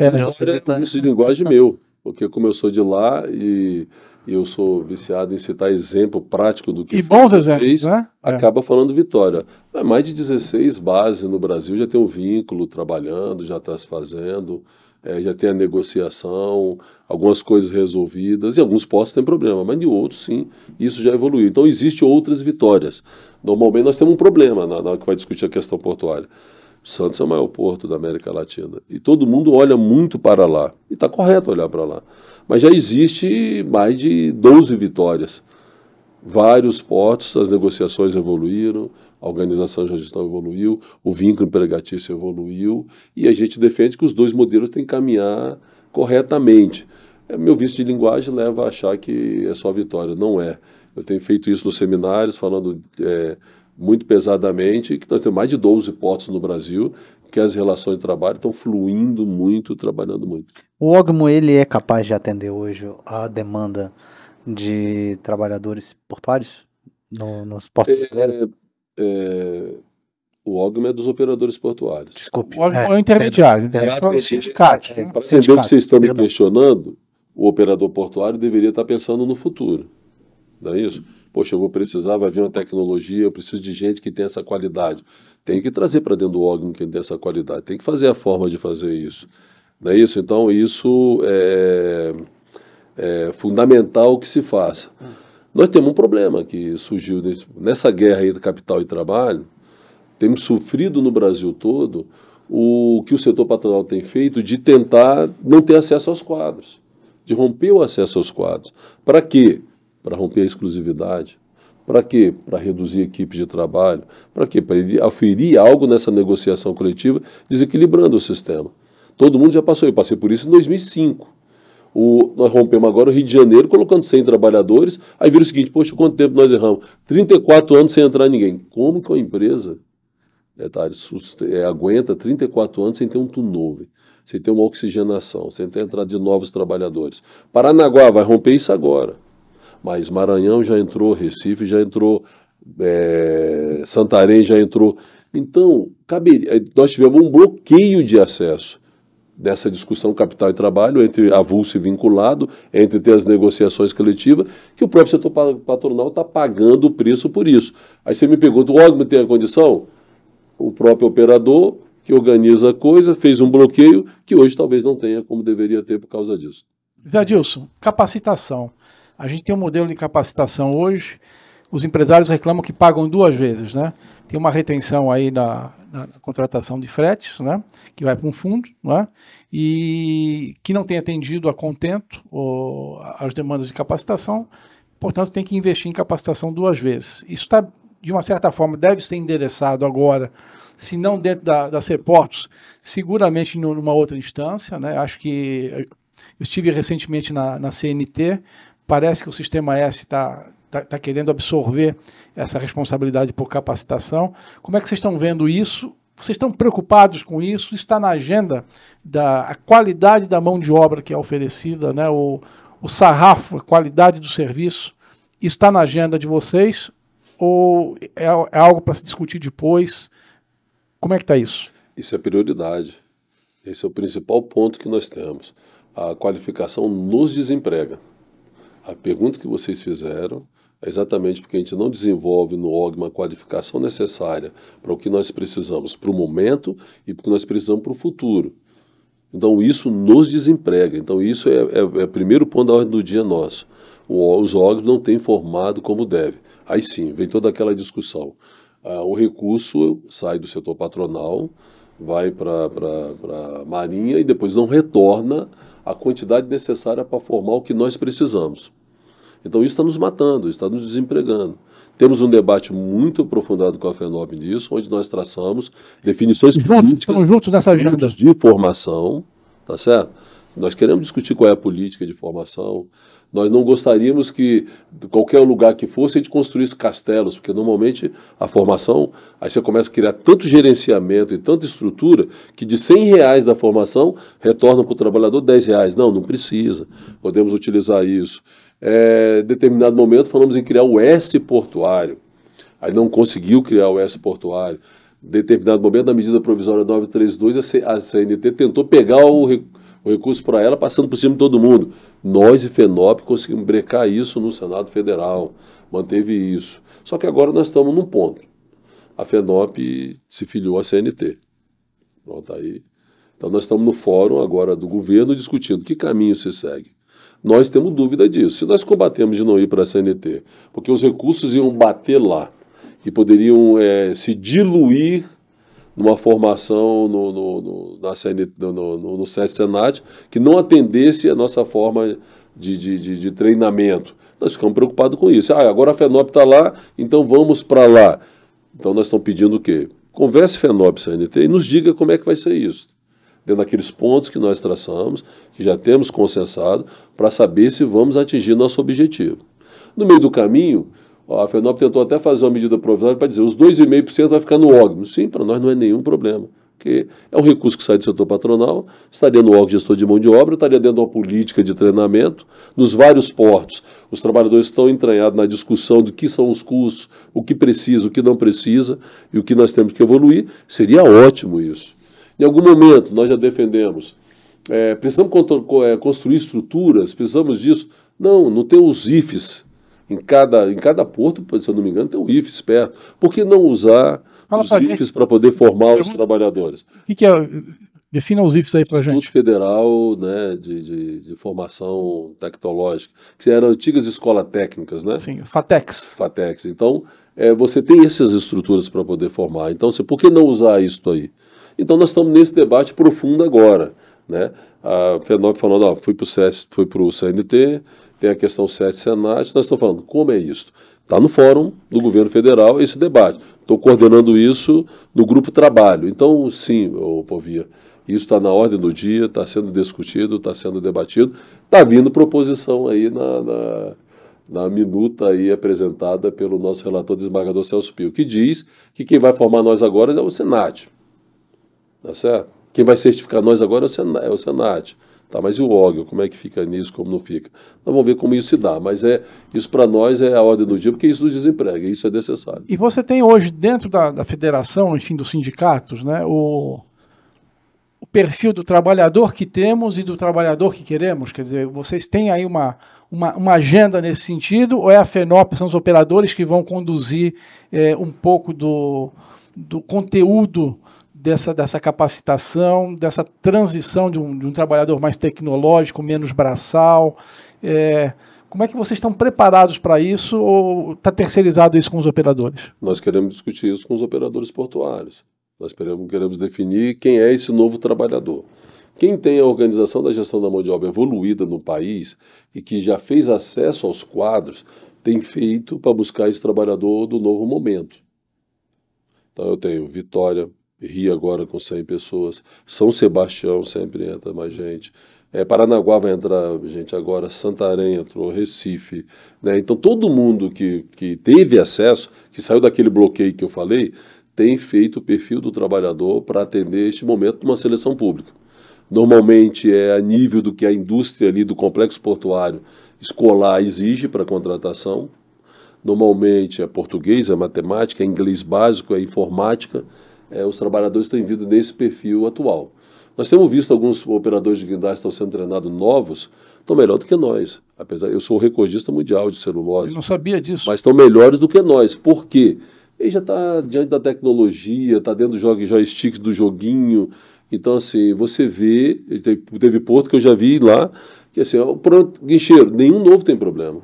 Isso de linguagem meu, porque como eu sou de lá e eu sou viciado em citar exemplo prático do que e bons exemplos, né? Acaba falando Vitória. Mais de 16 bases no Brasil já tem um vínculo trabalhando, já está se fazendo, já tem a negociação, algumas coisas resolvidas, e alguns postos têm problema, mas de outros sim, isso já evoluiu. Então existem outras vitórias. Normalmente nós temos um problema na hora que vai discutir a questão portuária. Santos é o maior porto da América Latina. E todo mundo olha muito para lá. E está correto olhar para lá. Mas já existe mais de 12 vitórias. Vários portos, as negociações evoluíram, a organização de gestão evoluiu, o vínculo empregatício evoluiu, e a gente defende que os dois modelos têm que caminhar corretamente. Meu vício de linguagem leva a achar que é só vitória. Não é. Eu tenho feito isso nos seminários, falando muito pesadamente, que nós temos mais de 12 portos no Brasil, que as relações de trabalho estão fluindo muito, trabalhando muito. O OGMO, ele é capaz de atender hoje a demanda de trabalhadores portuários nos portos brasileiros? O OGMO é dos operadores portuários. Desculpe. O OGMO é o intermediário. O sindicato. Para entender o que vocês estão me questionando, o operador portuário deveria estar pensando no futuro. Não é isso? Poxa, eu vou precisar, vai vir uma tecnologia, eu preciso de gente que tenha essa qualidade. Tem que trazer para dentro do OGMO quem tem essa qualidade. Tem que fazer a forma de fazer isso. Não é isso? Então, isso é fundamental que se faça. Nós temos um problema que surgiu nessa guerra aí do capital e trabalho. Temos sofrido no Brasil todo o que o setor patronal tem feito de tentar não ter acesso aos quadros, de romper o acesso aos quadros. Para quê? Para romper a exclusividade. Para quê? Para reduzir equipes de trabalho. Para quê? Para ele aferir algo nessa negociação coletiva, desequilibrando o sistema. Todo mundo já passou, eu passei por isso em 2005. Nós rompemos agora o Rio de Janeiro, colocando 100 trabalhadores, aí vira o seguinte, poxa, quanto tempo nós erramos? 34 anos sem entrar ninguém. Como que uma empresa aguenta 34 anos sem ter um turnover, sem ter uma oxigenação, sem ter entrada de novos trabalhadores? Paranaguá vai romper isso agora. Mas Maranhão já entrou, Recife já entrou, Santarém já entrou. Então, nós tivemos um bloqueio de acesso dessa discussão capital e trabalho entre avulso e vinculado, entre ter as negociações coletivas, que o próprio setor patronal está pagando o preço por isso. Aí você me pergunta, o OGMO tem a condição? O próprio operador que organiza a coisa fez um bloqueio que hoje talvez não tenha como deveria ter por causa disso. Zé Adilson, capacitação. A gente tem um modelo de capacitação hoje, os empresários reclamam que pagam 2 vezes, né? Tem uma retenção aí na contratação de fretes, né? Que vai para um fundo, né? E que não tem atendido a contento as demandas de capacitação, portanto tem que investir em capacitação 2 vezes. Isso está, de uma certa forma, deve ser endereçado agora, se não dentro da Seportos, seguramente numa outra instância, né? Acho que eu estive recentemente na CNT, parece que o Sistema S está querendo absorver essa responsabilidade por capacitação. Como é que vocês estão vendo isso Vocês estão preocupados com isso? Isso está na agenda a qualidade da mão de obra que é oferecida, né? O sarrafo, a qualidade do serviço. Isso está na agenda de vocês? Ou é algo para se discutir depois? Como é que está isso? Isso é prioridade. Esse é o principal ponto que nós temos. A qualificação nos desemprega. A pergunta que vocês fizeram é exatamente porque a gente não desenvolve no OG uma qualificação necessária para o que nós precisamos para o momento e para o que nós precisamos para o futuro. Então isso nos desemprega. Então isso é o primeiro ponto da ordem do dia nosso. Os OGs não têm formado como deve. Aí sim, vem toda aquela discussão. O recurso sai do setor patronal, vai para a Marinha e depois não retorna a quantidade necessária para formar o que nós precisamos. Então isso está nos matando, está nos desempregando. Temos um debate muito aprofundado com a FENOP disso, onde nós traçamos definições políticas juntos nessa agenda de formação, tá certo? Nós queremos discutir qual é a política de formação. Nós não gostaríamos que, de qualquer lugar que fosse, a gente construísse castelos, porque normalmente a formação, aí você começa a criar tanto gerenciamento e tanta estrutura, que de R$100 da formação, retorna para o trabalhador R$10. Não precisa. Podemos utilizar isso. Em determinado momento falamos em criar o S portuário. Aí não conseguiu criar o S portuário. Em determinado momento, na medida provisória 932, a CNT tentou pegar o recurso para ela, passando por cima de todo mundo. Nós e FENOP conseguimos brecar isso no Senado Federal, manteve isso. Só que agora nós estamos num ponto. A FENOP se filiou à CNT. Pronto, aí. Então nós estamos no fórum agora do governo discutindo que caminho se segue. Nós temos dúvida disso. Se nós combatemos de não ir para a CNT, porque os recursos iam bater lá e poderiam se diluir numa formação no SET Senat que não atendesse a nossa forma de treinamento. Nós ficamos preocupados com isso. Agora a FENOP está lá, então vamos para lá. Então nós estamos pedindo o quê? Converse FENOP e CNT e nos diga como é que vai ser isso. Dentro daqueles pontos que nós traçamos, que já temos consensado, para saber se vamos atingir nosso objetivo. No meio do caminho, a FENOP tentou até fazer uma medida provisória para dizer os 2,5% vai ficar no OG. Sim, para nós não é nenhum problema, porque é um recurso que sai do setor patronal, estaria no OG gestor de mão de obra, estaria dentro de uma política de treinamento. Nos vários portos, os trabalhadores estão entranhados na discussão do que são os custos, o que precisa, o que não precisa e o que nós temos que evoluir. Seria ótimo isso. Em algum momento, nós já defendemos, precisamos construir estruturas, precisamos disso. Não tem os IFES. Em cada porto, se eu não me engano, tem um IFES perto. Por que não usar os IFES para poder formar os trabalhadores? O que é? Defina os IFES aí para a gente. Instituto Federal, né, de Formação Tecnológica, que eram antigas escolas técnicas, né? Sim, FATECs. FATECs. Então, você tem essas estruturas para poder formar. Então, por que não usar isso aí? Então, nós estamos nesse debate profundo agora, né? A FENOP falando, foi para o CNT, tem a questão 7 Senat, nós estamos falando, como é isso? Está no fórum do governo federal esse debate. Estou coordenando isso no grupo trabalho. Então, sim, Povia, isso está na ordem do dia, está sendo discutido, está sendo debatido, está vindo proposição aí na minuta aí apresentada pelo nosso relator desembargador Celso Pio, que diz que quem vai formar nós agora é o Senat. Tá certo? Quem vai certificar nós agora é o Senat. Tá, mas e o OG? Como é que fica nisso, como não fica? Nós vamos ver como isso se dá, mas isso para nós é a ordem do dia, porque isso nos desemprega, isso é necessário. E você tem hoje, dentro da federação, enfim, dos sindicatos, né, o perfil do trabalhador que temos e do trabalhador que queremos? Quer dizer, vocês têm aí uma agenda nesse sentido, ou é a FENOP, são os operadores que vão conduzir um pouco do conteúdo dessa capacitação, dessa transição de um trabalhador mais tecnológico, menos braçal? Como é que vocês estão preparados para isso, ou está terceirizado isso com os operadores? Nós queremos discutir isso com os operadores portuários. Nós queremos definir quem é esse novo trabalhador. Quem tem a organização da gestão da mão de obra evoluída no país e que já fez acesso aos quadros, tem feito para buscar esse trabalhador do novo momento. Então eu tenho Vitória, Rio agora com 100 pessoas, São Sebastião sempre entra mais gente, Paranaguá vai entrar gente agora, Santarém entrou, Recife, né? Então todo mundo que teve acesso, que saiu daquele bloqueio que eu falei, tem feito o perfil do trabalhador para atender este momento de uma seleção pública. Normalmente é a nível do que a indústria ali do complexo portuário escolar exige para a contratação. Normalmente é português, é matemática, é inglês básico, é informática. Os trabalhadores têm vindo nesse perfil atual. Nós temos visto alguns operadores de guindaste que estão sendo treinados novos, estão melhor do que nós. Apesar, eu sou o recordista mundial de celulose. Eu não sabia disso. Mas estão melhores do que nós. Por quê? Ele já está diante da tecnologia, está dentro do joystick do joguinho. Então, assim, você vê, teve porto que eu já vi lá, que assim, guincheiro, nenhum novo tem problema.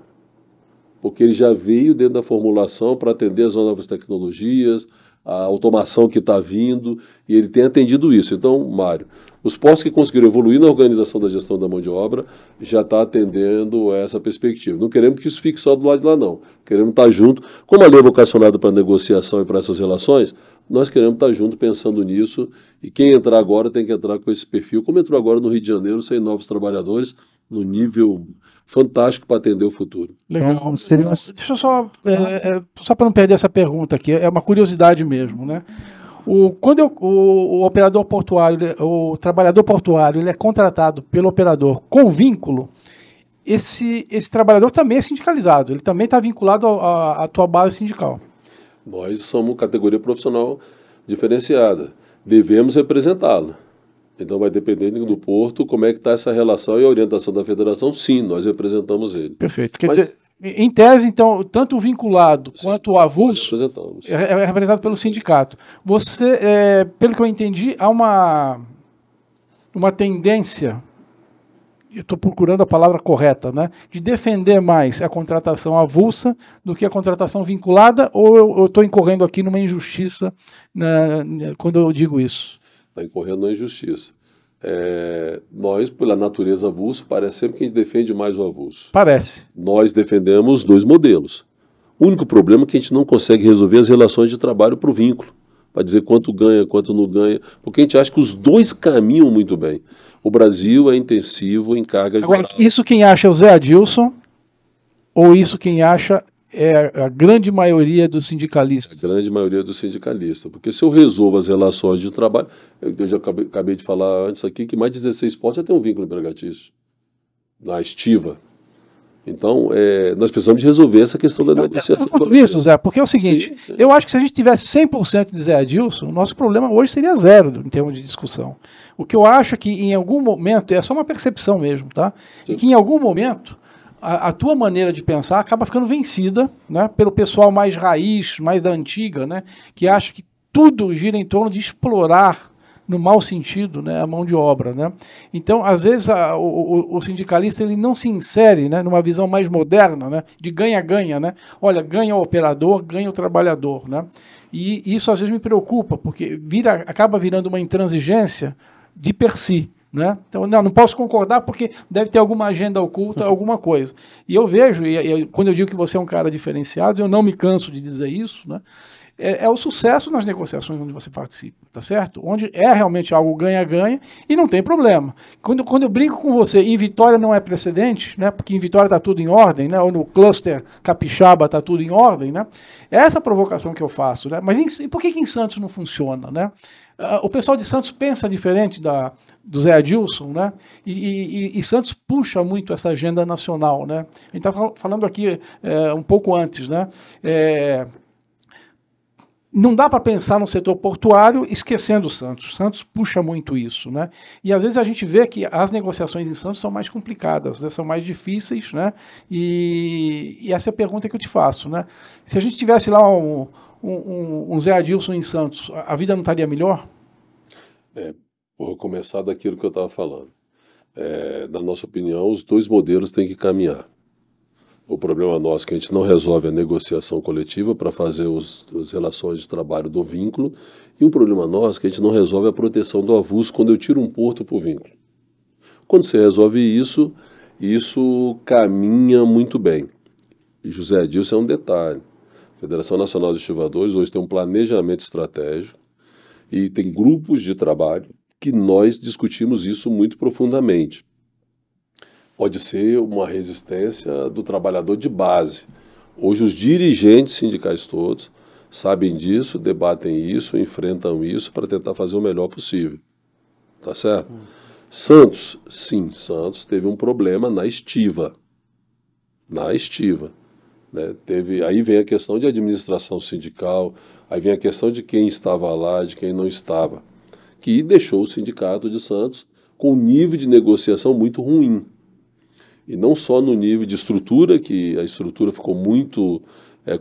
Porque ele já veio dentro da formulação para atender as novas tecnologias, a automação que está vindo, e ele tem atendido isso. Então, Mário, os postos que conseguiram evoluir na organização da gestão da mão de obra já está atendendo essa perspectiva. Não queremos que isso fique só do lado de lá, não. Queremos estar junto. Como a lei é vocacionada para negociação e para essas relações, nós queremos estar junto pensando nisso, e quem entrar agora tem que entrar com esse perfil, como entrou agora no Rio de Janeiro, sem novos trabalhadores, no nível fantástico para atender o futuro. Legal. Então, deixa eu só para não perder essa pergunta aqui, é uma curiosidade mesmo, né? Quando o operador portuário, o trabalhador portuário, ele é contratado pelo operador com vínculo, esse trabalhador também é sindicalizado, ele também está vinculado à tua base sindical. Nós somos categoria profissional diferenciada, devemos representá-lo. Então vai depender do porto, como é que está essa relação e a orientação da federação, sim, nós representamos ele. Perfeito. Quer dizer, em tese, então, tanto o vinculado quanto o avulso é representado pelo sindicato. Você, pelo que eu entendi, há uma tendência, eu estou procurando a palavra correta, né, de defender mais a contratação avulsa do que a contratação vinculada, ou eu estou incorrendo aqui numa injustiça quando eu digo isso? Está incorrendo na injustiça. Nós, pela natureza avulso, parece sempre que a gente defende mais o avulso. Parece. Nós defendemos dois modelos. O único problema é que a gente não consegue resolver as relações de trabalho para o vínculo, para dizer quanto ganha, quanto não ganha, porque a gente acha que os dois caminham muito bem. O Brasil é intensivo em carga de trabalho. Isso quem acha é o Zé Adilson, ou isso quem acha é a grande maioria dos sindicalistas? A grande maioria dos sindicalistas. Porque se eu resolvo as relações de trabalho, eu já acabei de falar antes aqui que mais de 16 postos já tem um vínculo empregatício na estiva. Então, nós precisamos de resolver essa questão da negociação. Isso, Zé, porque é o seguinte, sim. Eu acho que se a gente tivesse 100% de Zé Adilson, o nosso problema hoje seria zero em termos de discussão. O que eu acho é que em algum momento, é só uma percepção mesmo, tá? Sim. E que em algum momento a tua maneira de pensar acaba ficando vencida, né, pelo pessoal mais raiz, mais da antiga, né, que acha que tudo gira em torno de explorar, no mau sentido, né, a mão de obra. Né? Então, às vezes, o sindicalista ele não se insere, né, numa visão mais moderna, né, de ganha-ganha. Né? Olha, ganha o operador, ganha o trabalhador. Né? E isso às vezes me preocupa, porque acaba virando uma intransigência de per si. Né? Então, não posso concordar porque deve ter alguma agenda oculta, alguma coisa. E eu vejo, quando eu digo que você é um cara diferenciado, eu não me canso de dizer isso, né? É o sucesso nas negociações onde você participa, tá certo? Onde é realmente algo ganha-ganha e não tem problema. Quando eu brinco com você, em Vitória não é precedente, né? Porque em Vitória está tudo em ordem, né? Ou no cluster capixaba está tudo em ordem, né? É essa provocação que eu faço, né? Mas por que em Santos não funciona, né? O pessoal de Santos pensa diferente do Zé Adilson, né? E Santos puxa muito essa agenda nacional, né? A gente está falando aqui um pouco antes, né? Não dá para pensar no setor portuário esquecendo o Santos. Santos puxa muito isso, né? E às vezes a gente vê que as negociações em Santos são mais complicadas, né? São mais difíceis, né? E essa é a pergunta que eu te faço, né? Se a gente tivesse lá um Zé Adilson em Santos, a vida não estaria melhor? Vou começar daquilo que eu estava falando. Na nossa opinião, os dois modelos têm que caminhar. O problema nosso é que a gente não resolve a negociação coletiva para fazer as relações de trabalho do vínculo, e um problema nosso é que a gente não resolve a proteção do avulso quando eu tiro um porto para o vínculo. Quando você resolve isso, isso caminha muito bem. E José Adilson é um detalhe. A Federação Nacional de Estivadores hoje tem um planejamento estratégico e tem grupos de trabalho que nós discutimos isso muito profundamente. Pode ser uma resistência do trabalhador de base. Hoje os dirigentes sindicais todos sabem disso, debatem isso, enfrentam isso para tentar fazer o melhor possível. Tá certo? Santos, sim, Santos teve um problema na estiva. Na estiva. Né? Aí vem a questão de administração sindical, aí vem a questão de quem estava lá, de quem não estava, que deixou o sindicato de Santos com um nível de negociação muito ruim. E não só no nível de estrutura, que a estrutura ficou muito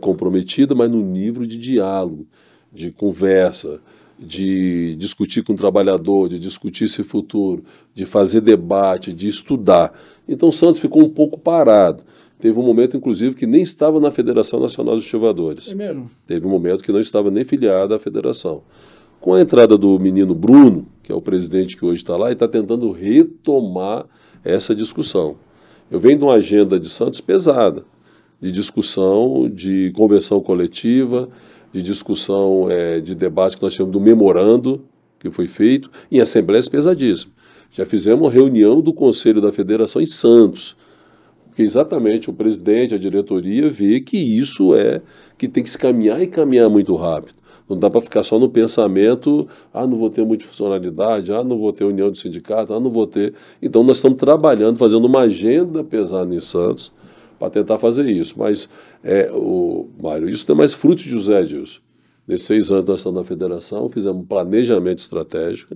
comprometida, mas no nível de diálogo, de conversa, de discutir com o trabalhador, de discutir esse futuro, de fazer debate, de estudar. Então Santos ficou um pouco parado. Teve um momento, inclusive, que nem estava na Federação Nacional dos Estivadores. É mesmo? Teve um momento que não estava nem filiado à federação. Com a entrada do menino Bruno, que é o presidente que hoje está lá, ele está tentando retomar essa discussão. Eu venho de uma agenda de Santos pesada, de discussão, de convenção coletiva, de discussão, de debate que nós temos do memorando que foi feito, em assembleias pesadíssimas. Já fizemos uma reunião do Conselho da Federação em Santos, porque exatamente o presidente, a diretoria, vê que isso que tem que se caminhar e caminhar muito rápido. Não dá para ficar só no pensamento, não vou ter multifuncionalidade, não vou ter união de sindicato, não vou ter... Então nós estamos trabalhando, fazendo uma agenda pesada em Santos para tentar fazer isso. Mas, Mário, isso não é mais fruto de José Edilson. Nesses 6 anos nós estamos na federação, fizemos um planejamento estratégico,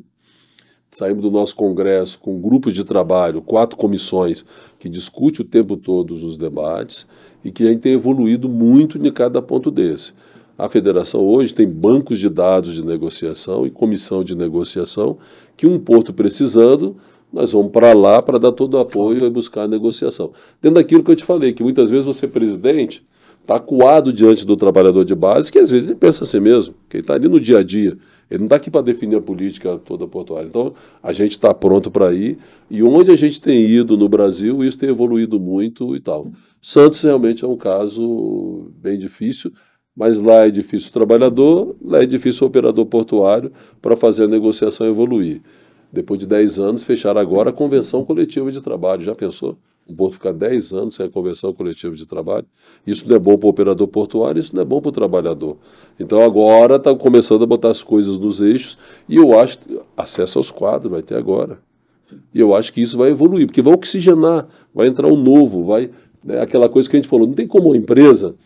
saímos do nosso congresso com um grupo de trabalho, 4 comissões, que discute o tempo todo os debates e que a gente tem evoluído muito em cada ponto desse. A federação hoje tem bancos de dados de negociação e comissão de negociação que um porto precisando, nós vamos para lá para dar todo o apoio e buscar a negociação. Dentro daquilo que eu te falei, que muitas vezes você, presidente, está acuado diante do trabalhador de base, que às vezes ele pensa assim mesmo, que ele está ali no dia a dia. Ele não está aqui para definir a política toda portuária. Então, a gente está pronto para ir. E onde a gente tem ido no Brasil, isso tem evoluído muito e tal. Santos realmente é um caso bem difícil, mas lá é difícil o trabalhador, lá é difícil o operador portuário para fazer a negociação evoluir. Depois de 10 anos, fecharam agora a convenção coletiva de trabalho. Já pensou? Um porto ficar 10 anos sem a convenção coletiva de trabalho? Isso não é bom para o operador portuário, isso não é bom para o trabalhador. Então agora está começando a botar as coisas nos eixos e eu acho que acesso aos quadros vai ter agora. E eu acho que isso vai evoluir, porque vai oxigenar, vai entrar um novo, aquela coisa que a gente falou, não tem como uma empresa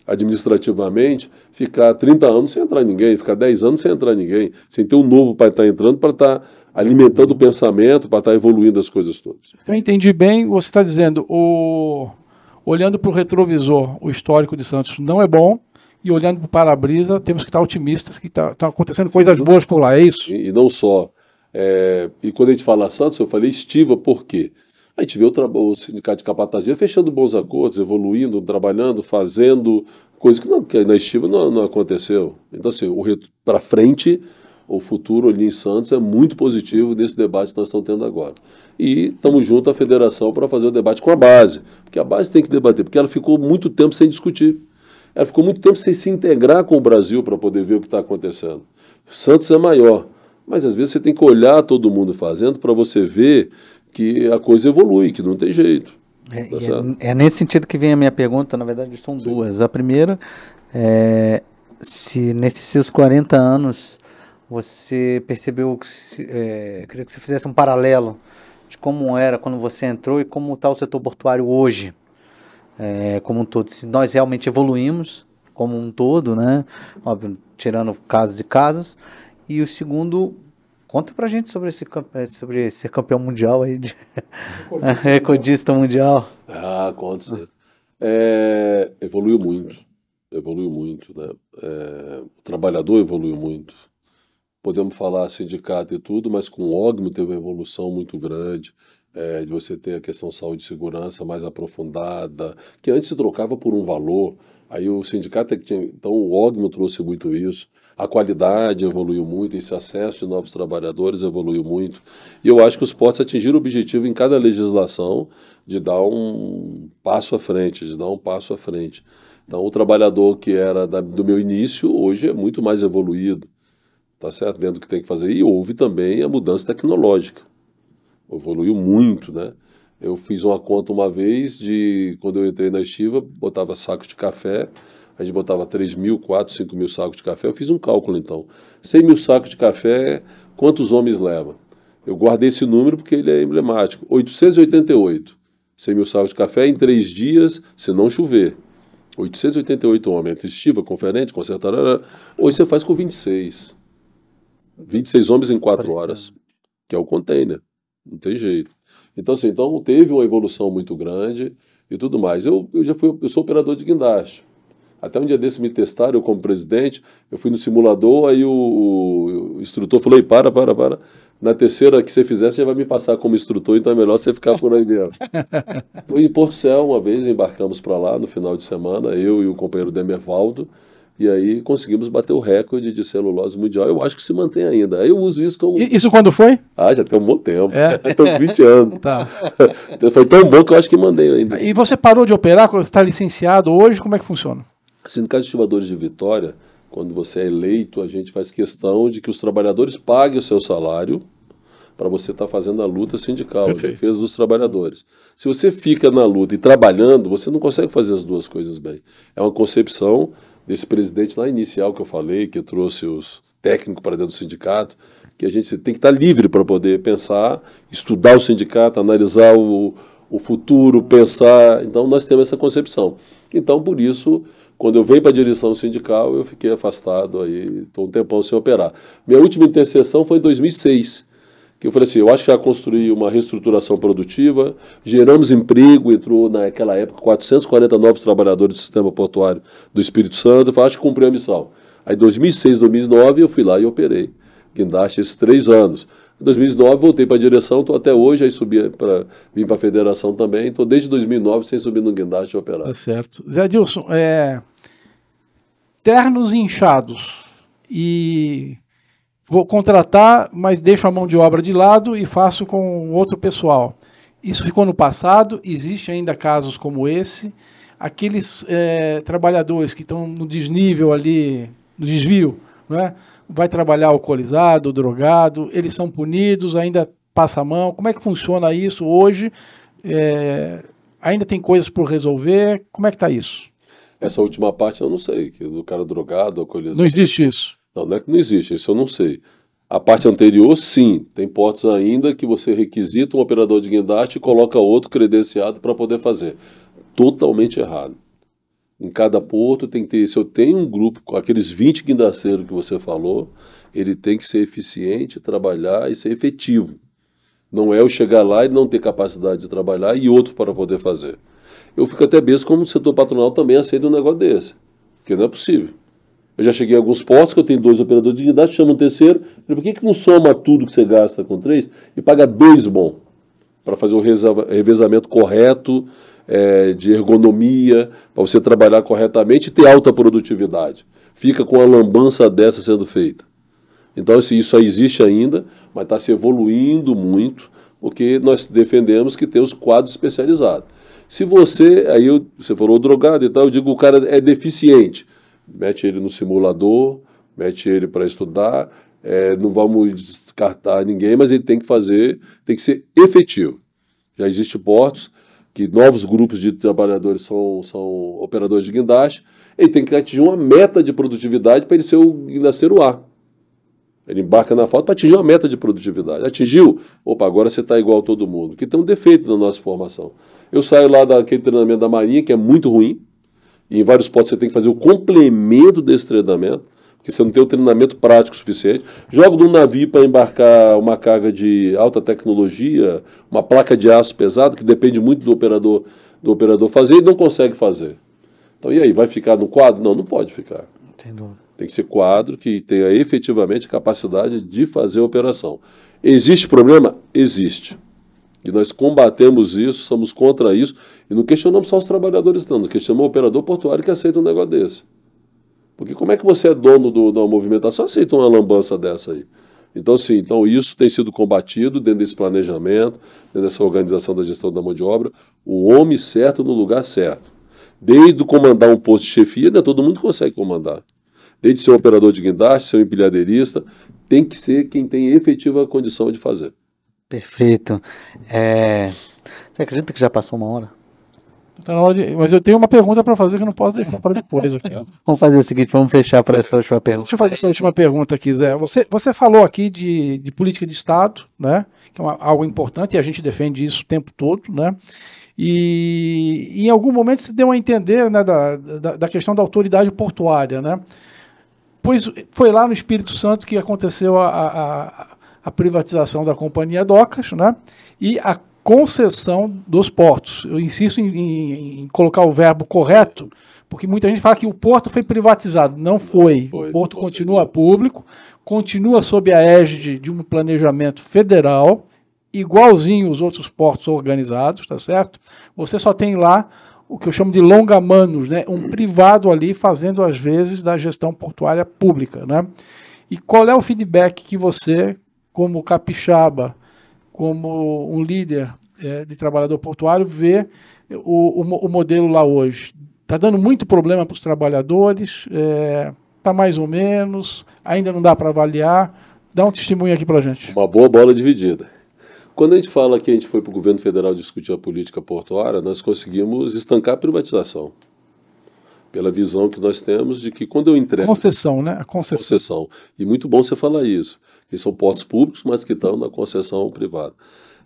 administrativamente, ficar 30 anos sem entrar ninguém, ficar 10 anos sem entrar ninguém, sem ter um novo para estar entrando, para estar alimentando o pensamento, para estar evoluindo as coisas todas. Se eu entendi bem, você está dizendo, olhando para o retrovisor, o histórico de Santos não é bom, e olhando para o para-brisa, temos que estar otimistas, que estão acontecendo coisas boas por lá, é isso? E não só. E quando a gente fala Santos, eu falei estiva, por quê? A gente vê o sindicato de capatazia fechando bons acordos, evoluindo, trabalhando, fazendo coisas que na estiva não aconteceu. Então, assim, para frente, o futuro ali em Santos é muito positivo nesse debate que nós estamos tendo agora. E estamos junto à federação para fazer o debate com a base, porque a base tem que debater, porque ela ficou muito tempo sem discutir. Ela ficou muito tempo sem se integrar com o Brasil para poder ver o que está acontecendo. Santos é maior, mas às vezes você tem que olhar todo mundo fazendo para você ver que a coisa evolui, que não tem jeito. É nesse sentido que vem a minha pergunta, na verdade são duas. A primeira, se nesses seus 40 anos você percebeu, queria que você fizesse um paralelo de como era quando você entrou e como está o setor portuário hoje, como um todo. Se nós realmente evoluímos como um todo, né? Óbvio, tirando casos e casos. E o segundo... Conta pra gente sobre ser campeão mundial aí, recordista mundial. Conta sim. Evoluiu muito, né? O trabalhador evoluiu muito. Podemos falar sindicato e tudo, mas com o OGMO teve uma evolução muito grande, de você ter a questão saúde e segurança mais aprofundada, que antes se trocava por um valor, aí o sindicato então o OGMO trouxe muito isso. A qualidade evoluiu muito, esse acesso de novos trabalhadores evoluiu muito. E eu acho que os portos atingiram o objetivo em cada legislação de dar um passo à frente, Então, o trabalhador que era do meu início, hoje é muito mais evoluído, tá certo? Dentro do que tem que fazer. E houve também a mudança tecnológica. Evoluiu muito, né? Eu fiz uma conta uma vez quando eu entrei na estiva, botava sacos de café, a gente botava 3 mil, 4, 5 mil sacos de café. Eu fiz um cálculo, então. 100 mil sacos de café, quantos homens leva? Eu guardei esse número porque ele é emblemático. 888. 100 mil sacos de café em 3 dias, se não chover. 888 homens. Entre estiva, conferente, concertarara. Hoje você faz com 26. 26 homens em 4 horas. Que é o container. Não tem jeito. Então, assim, teve uma evolução muito grande e tudo mais. Eu sou operador de guindaste. Até um dia desse me testaram, eu como presidente, eu fui no simulador, aí o instrutor falou, para. Na terceira que você fizer, você já vai me passar como instrutor, então é melhor você ficar por aí mesmo. Fui em Porto Céu uma vez, embarcamos para lá no final de semana, eu e o companheiro Demervaldo, e aí conseguimos bater o recorde de celulose mundial. Eu acho que se mantém ainda. Aí eu uso isso como... Isso quando foi? Já tem um bom tempo. Tem uns 20 anos. Tá. Foi tão bom que eu acho que mandei ainda. E você parou de operar, você está licenciado hoje, como é que funciona? Sindicato de Estivadores de Vitória, quando você é eleito, a gente faz questão de que os trabalhadores paguem o seu salário para você estar fazendo a luta sindical, a defesa dos trabalhadores. Se você fica na luta e trabalhando, você não consegue fazer as duas coisas bem. É uma concepção desse presidente lá inicial que eu falei, que trouxe os técnicos para dentro do sindicato, que a gente tem que estar livre para poder pensar, estudar o sindicato, analisar o futuro, pensar. Então, nós temos essa concepção. Então, por isso, quando eu venho para a direção sindical, eu fiquei afastado, aí estou um tempão sem operar. Minha última intercessão foi em 2006, que eu falei assim, eu acho que já construí uma reestruturação produtiva, geramos emprego, entrou naquela época 440 novos trabalhadores do sistema portuário do Espírito Santo, eu falei, acho que cumpri a missão. Aí em 2006, 2009, eu fui lá e operei guindaste esses 3 anos. Em 2009 voltei para a direção, estou até hoje, aí vim para a federação também, estou desde 2009 sem subir no guindaste e operar. Tá certo. Zé Adilson, ternos inchados e vou contratar, mas deixo a mão de obra de lado e faço com outro pessoal. Isso ficou no passado, existe ainda casos como esse. Aqueles trabalhadores que estão no desnível ali, no desvio, não é? Vai trabalhar alcoolizado, drogado, eles são punidos, ainda passa a mão. Como é que funciona isso hoje? Ainda tem coisas por resolver? Como é que está isso? Essa última parte eu não sei, que do cara drogado, alcoolizado. Não existe isso? Não é que não existe, isso eu não sei. A parte anterior, sim, tem portos ainda que você requisita um operador de guindaste e coloca outro credenciado para poder fazer. Totalmente errado. Em cada porto tem que ter, se eu tenho um grupo com aqueles 20 guindasteiros que você falou, ele tem que ser eficiente, trabalhar e ser efetivo. Não é eu chegar lá e não ter capacidade de trabalhar e outro para poder fazer. Eu fico até besta como o setor patronal também aceita um negócio desse, porque não é possível. Eu já cheguei a alguns portos que eu tenho 2 operadores de guindaste, chamo um terceiro, por que não soma tudo que você gasta com 3 e paga 2 bom, para fazer o revezamento correto, de ergonomia, para você trabalhar corretamente e ter alta produtividade. Fica com a lambança dessa sendo feita. Então, assim, isso aí existe ainda, mas está se evoluindo muito, porque nós defendemos que tem os quadros especializados. Se você, você falou drogado e tal, eu digo o cara é deficiente, mete ele no simulador, mete ele para estudar, não vamos descartar ninguém, mas ele tem que fazer, tem que ser efetivo. Já existem portos que novos grupos de trabalhadores são operadores de guindaste, ele tem que atingir uma meta de produtividade para ele ser o guindasteiro A. Ele embarca na falta para atingir uma meta de produtividade. Atingiu? Opa, agora você está igual a todo mundo. Que tem um defeito na nossa formação. Eu saio lá daquele treinamento da Marinha, que é muito ruim, e em vários pontos você tem que fazer o complemento desse treinamento, porque você não tem o treinamento prático suficiente. Jogo num navio para embarcar uma carga de alta tecnologia, uma placa de aço pesado, que depende muito do operador fazer, e não consegue fazer. Então, e aí, vai ficar no quadro? Não pode ficar. Entendo. Tem que ser quadro que tenha efetivamente capacidade de fazer a operação. Existe problema? Existe. E nós combatemos isso, somos contra isso, e não questionamos só os trabalhadores, não. Nós questionamos o operador portuário que aceita um negócio desse. Porque como é que você é dono da movimentação, aceita uma lambança dessa aí? Então, sim, isso tem sido combatido dentro desse planejamento, dentro dessa organização da gestão da mão de obra, o homem certo no lugar certo. Desde comandar um posto de chefia, não é todo mundo consegue comandar. Desde ser um operador de guindaste, ser um empilhadeirista, tem que ser quem tem efetiva condição de fazer. Perfeito. Você acredita que já passou 1 hora? Tá na hora mas eu tenho uma pergunta para fazer que eu não posso deixar para depois. Aqui. Vamos fazer o seguinte, vamos fechar para essa última pergunta. Deixa eu fazer essa última pergunta aqui, Zé. Você falou aqui de política de Estado, né? Que é algo importante e a gente defende isso o tempo todo, né? E em algum momento você deu a entender, né, da questão da autoridade portuária, né? Pois foi lá no Espírito Santo que aconteceu a privatização da Companhia Docas, né? E a concessão dos portos. Eu insisto em colocar o verbo correto, porque muita gente fala que o porto foi privatizado. Não foi. O porto continua público, continua sob a égide de um planejamento federal, igualzinho os outros portos organizados, tá certo? Você só tem lá o que eu chamo de longa-manos, né? Um privado ali fazendo, às vezes, da gestão portuária pública, né? E qual é o feedback que você, como capixaba, como um líder de trabalhador portuário, vê o modelo lá hoje? Está dando muito problema para os trabalhadores? Está mais ou menos? Ainda não dá para avaliar? Dá um testemunho aqui para a gente. Uma boa bola dividida. Quando a gente fala que a gente foi para o governo federal discutir a política portuária, nós conseguimos estancar a privatização. Pela visão que nós temos de que quando eu entrego... Concessão, né? A concessão. E muito bom você falar isso. Que são portos públicos, mas que estão na concessão privada.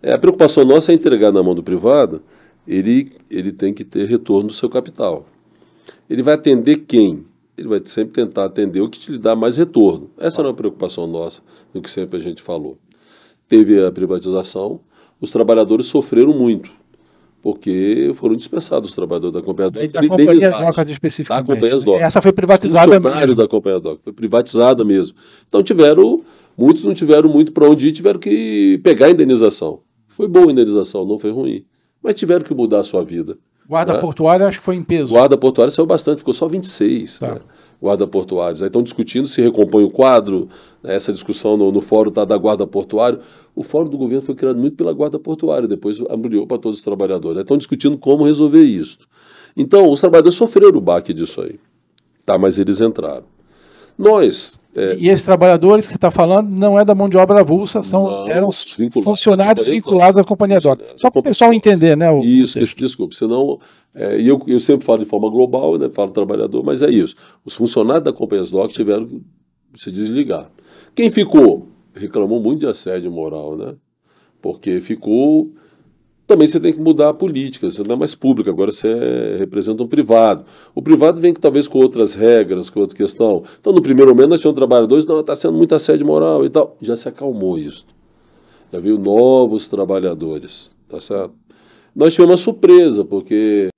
A preocupação nossa é entregar na mão do privado, ele tem que ter retorno do seu capital. Ele vai atender quem? Ele vai sempre tentar atender o que te dá mais retorno. Essa era uma preocupação nossa, do que sempre a gente falou. Teve a privatização, os trabalhadores sofreram muito, porque foram dispensados os trabalhadores da Companhia Docas. Da Companhia Docas especificamente. Da Companhia Docas. Essa foi privatizada mesmo. Da Companhia Docas, foi privatizada mesmo. Então muitos não tiveram muito para onde ir, tiveram que pegar a indenização. Foi boa a indenização, não foi ruim. Mas tiveram que mudar a sua vida. Guarda portuária, acho que foi em peso. Guarda portuária saiu bastante, ficou só 26. Tá. Né? Guarda portuários. Aí estão discutindo se recompõe o quadro, né? Essa discussão no fórum da guarda portuária. O fórum do governo foi criado muito pela guarda portuária, depois ampliou para todos os trabalhadores. Estão discutindo como resolver isso. Então, os trabalhadores sofreram o baque disso aí. Tá, mas eles entraram. E esses trabalhadores que você está falando não é da mão de obra avulsa, eram funcionários vinculados à Companhia Docas. Só para o pessoal entender, né? Isso, desculpe, senão... eu sempre falo de forma global, né, falo trabalhador, mas é isso. Os funcionários da Companhia Docas tiveram que se desligar. Quem ficou? Reclamou muito de assédio moral, né? Porque ficou... Também você tem que mudar a política, você não é mais público, agora você representa um privado. O privado vem talvez com outras regras, com outra questão. Então, no primeiro momento, nós tínhamos trabalhadores, não, está sendo muito assédio moral e tal. Já se acalmou isso. Já veio novos trabalhadores, tá certo? Nós tivemos uma surpresa, porque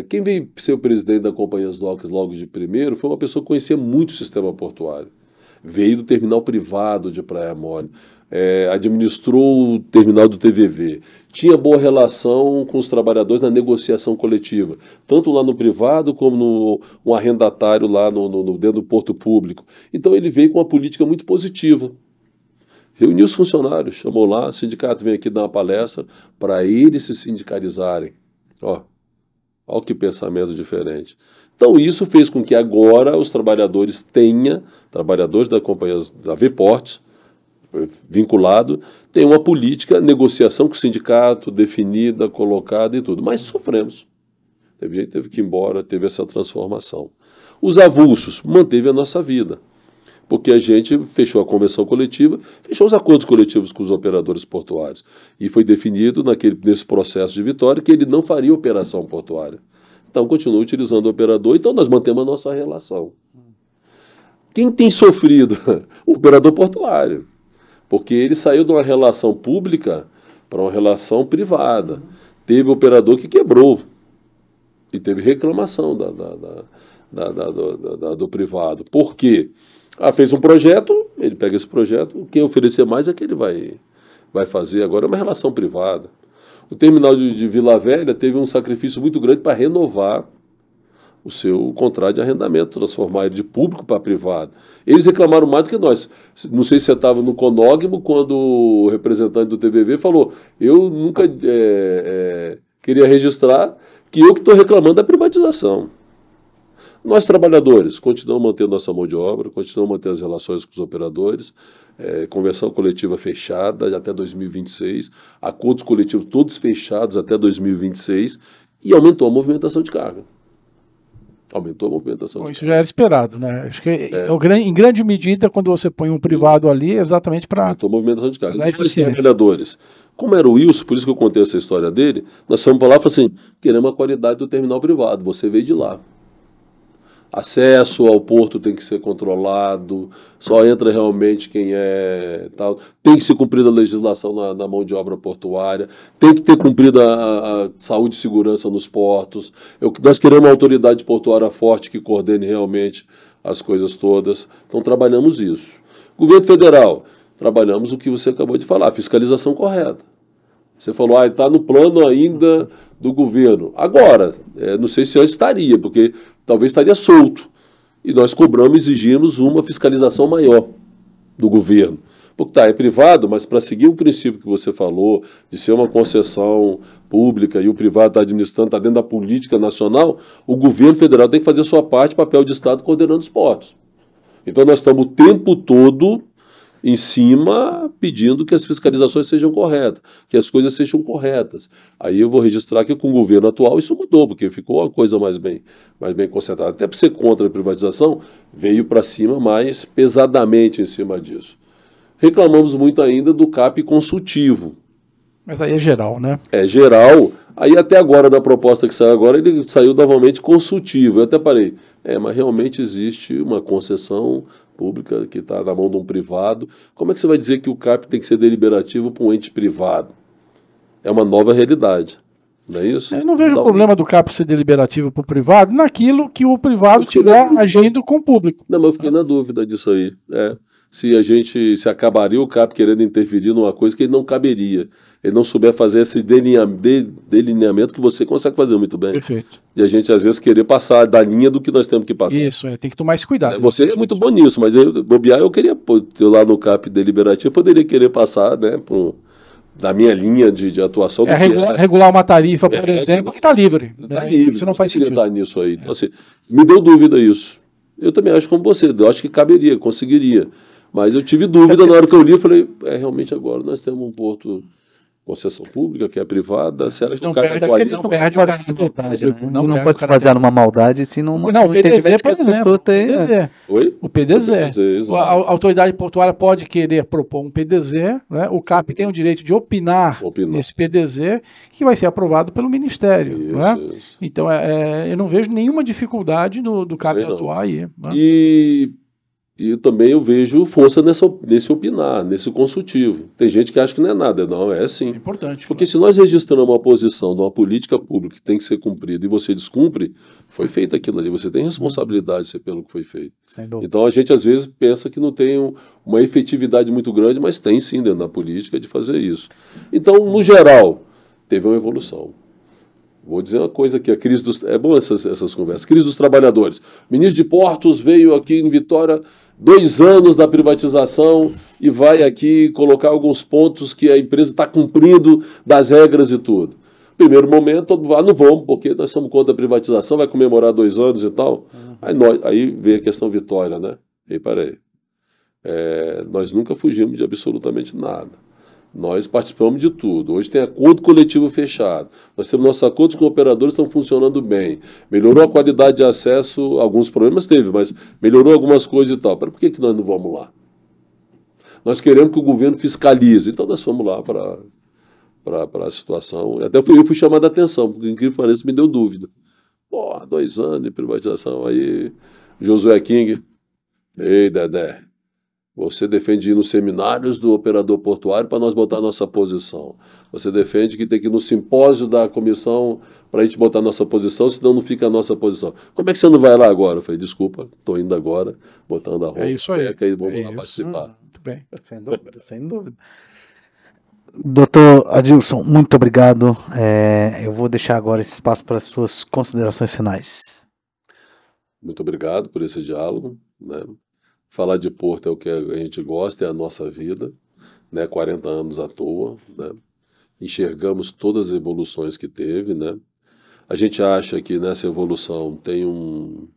quem veio ser o presidente da Companhia Docas logo de primeiro foi uma pessoa que conhecia muito o sistema portuário. Veio do terminal privado de Praia Mole. Administrou o terminal do TVV, tinha boa relação com os trabalhadores na negociação coletiva, tanto lá no privado como no arrendatário lá dentro do porto público. Então ele veio com uma política muito positiva. Reuniu os funcionários, chamou lá, o sindicato vem aqui dar uma palestra para eles se sindicalizarem. Olha que pensamento diferente. Então isso fez com que agora os trabalhadores da companhia da Vports, vinculado, tem uma política, negociação com o sindicato, definida, colocada e tudo. Mas sofremos. Teve gente que teve que ir embora, teve essa transformação. Os avulsos, manteve a nossa vida. Porque a gente fechou a convenção coletiva, fechou os acordos coletivos com os operadores portuários. E foi definido nesse processo de Vitória que ele não faria operação portuária. Então continua utilizando o operador, então nós mantemos a nossa relação. Quem tem sofrido? O operador portuário. Porque ele saiu de uma relação pública para uma relação privada. Teve operador que quebrou e teve reclamação do privado. Por quê? Fez um projeto, ele pega esse projeto, quem oferecer mais é que ele vai fazer. Agora é uma relação privada. O terminal de Vila Velha teve um sacrifício muito grande para renovar o seu contrato de arrendamento, transformar ele de público para privado. Eles reclamaram mais do que nós. Não sei se você estava no Conógmo quando o representante do TVV falou, eu nunca queria registrar que eu que estou reclamando da privatização. Nós, trabalhadores, continuamos mantendo nossa mão de obra, continuamos mantendo as relações com os operadores, convenção coletiva fechada até 2026, acordos coletivos todos fechados até 2026, E aumentou a movimentação de carga. Aumentou a movimentação de Isso carga. já era esperado, né? Acho que em grande medida, quando você põe um privado ali, é exatamente para... Aumentou a movimentação de carga. Não é Os eficiente. trabalhadores. Como era o Wilson, por isso que eu contei essa história dele, nós fomos para lá e falamos assim, queremos a qualidade do terminal privado, você veio de lá. Acesso ao porto tem que ser controlado, só entra realmente quem é tal. Tem que ser cumprida a legislação na mão de obra portuária, tem que ter cumprida a saúde e segurança nos portos. Nós queremos uma autoridade portuária forte que coordene realmente as coisas todas. Então trabalhamos isso. Governo federal, trabalhamos o que você acabou de falar, fiscalização correta. Você falou, está no plano ainda do governo. Agora, não sei se antes estaria, porque talvez estaria solto. E nós cobramos, exigimos uma fiscalização maior do governo. Porque é privado, mas para seguir o princípio que você falou, de ser uma concessão pública e o privado está administrando, está dentro da política nacional, o governo federal tem que fazer a sua parte, papel de Estado, coordenando os portos. Então nós estamos o tempo todo em cima pedindo que as fiscalizações sejam corretas, que as coisas sejam corretas. Aí eu vou registrar que com o governo atual isso mudou, porque ficou uma coisa mais bem concentrada. Até por ser contra a privatização, veio para cima mais pesadamente em cima disso. Reclamamos muito ainda do CAP consultivo. Mas aí é geral, né? É geral. Aí até agora, da proposta que saiu agora, ele saiu novamente consultivo. Eu até parei. Mas realmente existe uma concessão pública que está na mão de um privado. Como é que você vai dizer que o CAP tem que ser deliberativo para um ente privado? É uma nova realidade, não é isso? Eu não vejo o problema do CAP ser deliberativo para o privado naquilo que o privado estiver agindo com o público. Não, mas eu fiquei na dúvida disso aí. Se acabaria o CAP querendo interferir numa coisa que ele não caberia. Ele não souber fazer esse delineamento que você consegue fazer muito bem. Perfeito. E a gente, às vezes, querer passar da linha do que nós temos que passar. Isso, tem que tomar esse cuidado. Você é muito bom nisso, mas eu queria, eu lá no CAP deliberativo, poderia querer passar, né, da minha linha de atuação. Regular uma tarifa, por exemplo, que está livre. Está livre. Isso não faz sentido. Estar nisso aí. Então, assim, me deu dúvida isso. Eu também acho como você, eu acho que caberia, conseguiria. Mas eu tive dúvida na hora que eu li, eu falei, realmente agora nós temos um porto concessão pública, que é privada, será que o cara não perde a vantagem, né? Não pode se basear numa maldade, se não entendimento que a pessoa tem. Oi? O PDZ. A autoridade portuária pode querer propor um PDZ, né? O CAP tem o direito de opinar nesse PDZ, que vai ser aprovado pelo Ministério. Isso, né? isso. Então, eu não vejo nenhuma dificuldade do CAP atuar aí. Né? E também eu vejo força nesse opinar, nesse consultivo. Tem gente que acha que não é nada. Não, é sim. É importante. Porque se nós registramos uma posição de uma política pública que tem que ser cumprida e você descumpre, foi feito aquilo ali. Você tem responsabilidade pelo que foi feito. Sem dúvida. Então a gente às vezes pensa que não tem uma efetividade muito grande, mas tem sim dentro da política de fazer isso. Então, no geral, teve uma evolução. Vou dizer uma coisa aqui, é bom essas conversas. Crise dos trabalhadores. O ministro de Portos veio aqui em Vitória 2 anos da privatização e vai aqui colocar alguns pontos que a empresa está cumprindo das regras e tudo. Primeiro momento, todo mundo não vamos, porque nós somos contra a privatização, vai comemorar 2 anos e tal. Aí vem a questão Vitória, né? E peraí. Nós nunca fugimos de absolutamente nada. Nós participamos de tudo. Hoje tem acordo coletivo fechado. Nós temos nossos acordos com operadores que estão funcionando bem. Melhorou a qualidade de acesso, alguns problemas teve, mas melhorou algumas coisas e tal. Por que nós não vamos lá? Nós queremos que o governo fiscalize. Então nós fomos lá para a situação. Até eu fui chamado a atenção, porque incrível que pareça, me deu dúvida. 2 anos de privatização. Aí, Josué King, ei, Dedé, você defende ir nos seminários do operador portuário para nós botar a nossa posição. Você defende que tem que ir no simpósio da comissão para a gente botar a nossa posição, senão não fica a nossa posição. Como é que você não vai lá agora? Eu falei, desculpa, estou indo agora, botando a roupa. É isso aí. Vamos lá participar. Muito bem. Sem dúvida, sem dúvida. Doutor Adilson, muito obrigado. Eu vou deixar agora esse espaço para as suas considerações finais. Muito obrigado por esse diálogo, né? Falar de Porto é o que a gente gosta, é a nossa vida, né? 40 anos à toa, né? Enxergamos todas as evoluções que teve, né? A gente acha que nessa evolução tem um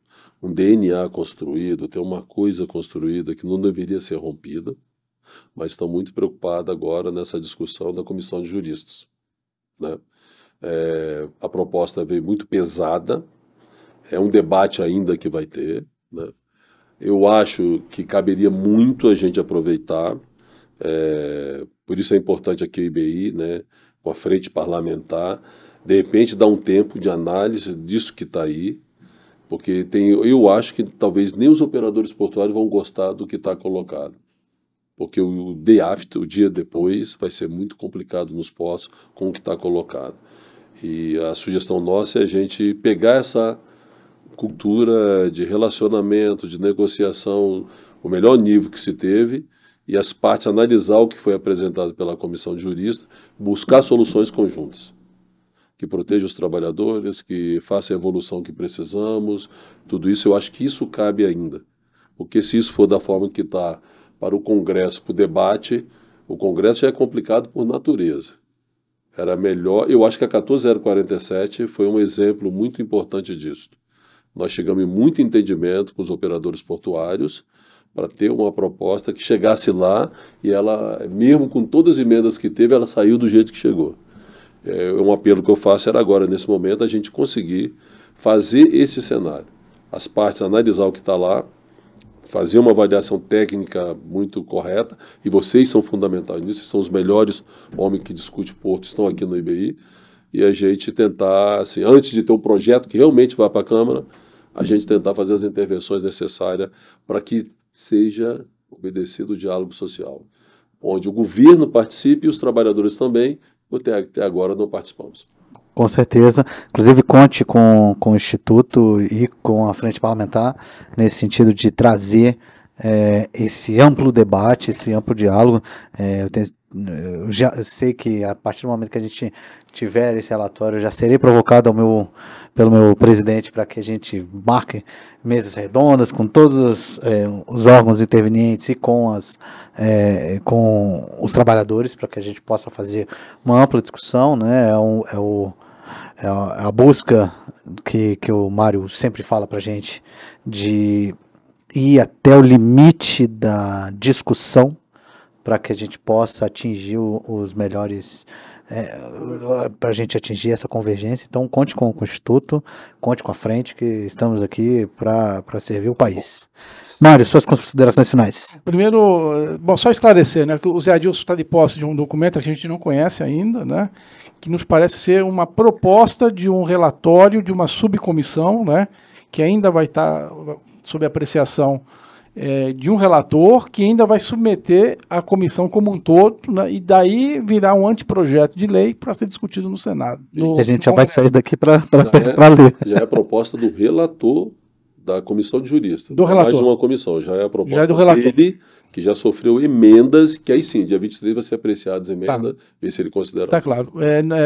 DNA construído, tem uma coisa construída que não deveria ser rompida, mas estão muito preocupados agora nessa discussão da comissão de juristas, né? A proposta veio muito pesada, é um debate ainda que vai ter, né? Eu acho que caberia muito a gente aproveitar, por isso é importante aqui o IBI, né, com a frente parlamentar, de repente dar um tempo de análise disso que está aí, porque eu acho que talvez nem os operadores portuários vão gostar do que está colocado, porque o day after, o dia depois, vai ser muito complicado nos portos com o que está colocado. E a sugestão nossa é a gente pegar essa cultura de relacionamento, de negociação, o melhor nível que se teve, e as partes analisar o que foi apresentado pela comissão de juristas, buscar soluções conjuntas, que protejam os trabalhadores, que faça a evolução que precisamos, tudo isso, eu acho que isso cabe ainda. Porque se isso for da forma que está para o Congresso, para o debate, o Congresso já é complicado por natureza. Era melhor, eu acho que a 14047 foi um exemplo muito importante disso. Nós chegamos em muito entendimento com os operadores portuários para ter uma proposta que chegasse lá e ela, mesmo com todas as emendas que teve, ela saiu do jeito que chegou. Um apelo que eu faço era agora, nesse momento, a gente conseguir fazer esse cenário. As partes analisar o que está lá, fazer uma avaliação técnica muito correta, e vocês são fundamentais nisso, são os melhores homens que discutem porto, estão aqui no IBI, e a gente tentar, assim, antes de ter um projeto que realmente vá para a Câmara, a gente tentar fazer as intervenções necessárias para que seja obedecido o diálogo social, onde o governo participe e os trabalhadores também, até agora não participamos. Com certeza. Inclusive, conte com o Instituto e com a Frente Parlamentar nesse sentido de trazer esse amplo debate, esse amplo diálogo. Eu já sei que a partir do momento que a gente tiver esse relatório, eu já serei provocado pelo meu presidente para que a gente marque mesas redondas com todos os órgãos intervenientes e com os trabalhadores, para que a gente possa fazer uma ampla discussão, né? É a busca que o Mário sempre fala para a gente de ir até o limite da discussão para que a gente possa atingir os melhores, para a gente atingir essa convergência. Então, conte com o Instituto, conte com a frente, que estamos aqui para servir o país. Mário, suas considerações finais. Primeiro, só esclarecer, né, que o Zé Adilson está de posse de um documento que a gente não conhece ainda, né, que nos parece ser uma proposta de um relatório de uma subcomissão, né, que ainda vai estar sob apreciação de um relator, que ainda vai submeter à comissão como um todo, né, e daí virar um anteprojeto de lei para ser discutido no Senado. A gente já vai sair daqui para ler. Já é a proposta do relator da comissão de juristas. Do relator. Mais de uma comissão, já é a proposta do relator. dele, que já sofreu emendas, que aí sim, dia 23 vai ser apreciado as emendas, ver se ele considera. Tá claro.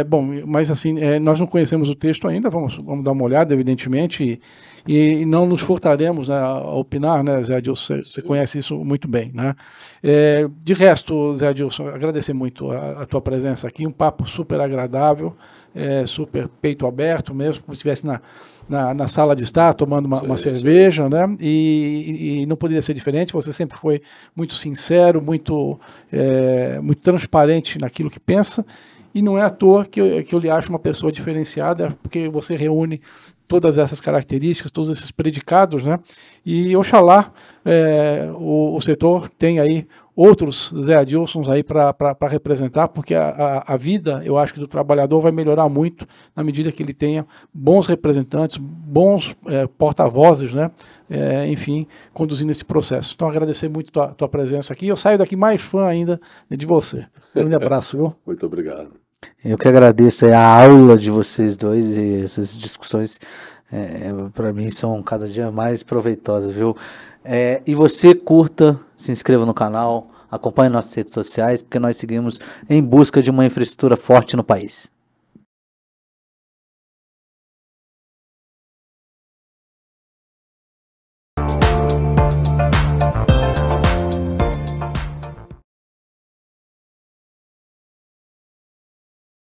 Bom, mas assim, nós não conhecemos o texto ainda, vamos dar uma olhada, evidentemente, e não nos furtaremos, né, a opinar, né, Zé Adilson, você conhece isso muito bem, né? De resto, Zé Adilson, agradecer muito a tua presença aqui, um papo super agradável, super peito aberto mesmo, como se estivesse na sala de estar, tomando uma cerveja, né? E não poderia ser diferente, você sempre foi muito sincero, muito transparente naquilo que pensa, e não é à toa que eu lhe acho uma pessoa diferenciada, porque você reúne todas essas características, todos esses predicados, né? E oxalá o setor tem aí outros Zé Adilsons aí para representar, porque a vida, eu acho que do trabalhador vai melhorar muito na medida que ele tenha bons representantes, bons porta-vozes, né? Enfim, conduzindo esse processo. Então, agradecer muito tua presença aqui. Eu saio daqui mais fã ainda de você. Um grande abraço, viu? Muito obrigado. Eu que agradeço a aula de vocês dois e essas discussões, para mim, são cada dia mais proveitosas, viu? E você curta, se inscreva no canal, acompanhe nossas redes sociais, porque nós seguimos em busca de uma infraestrutura forte no país.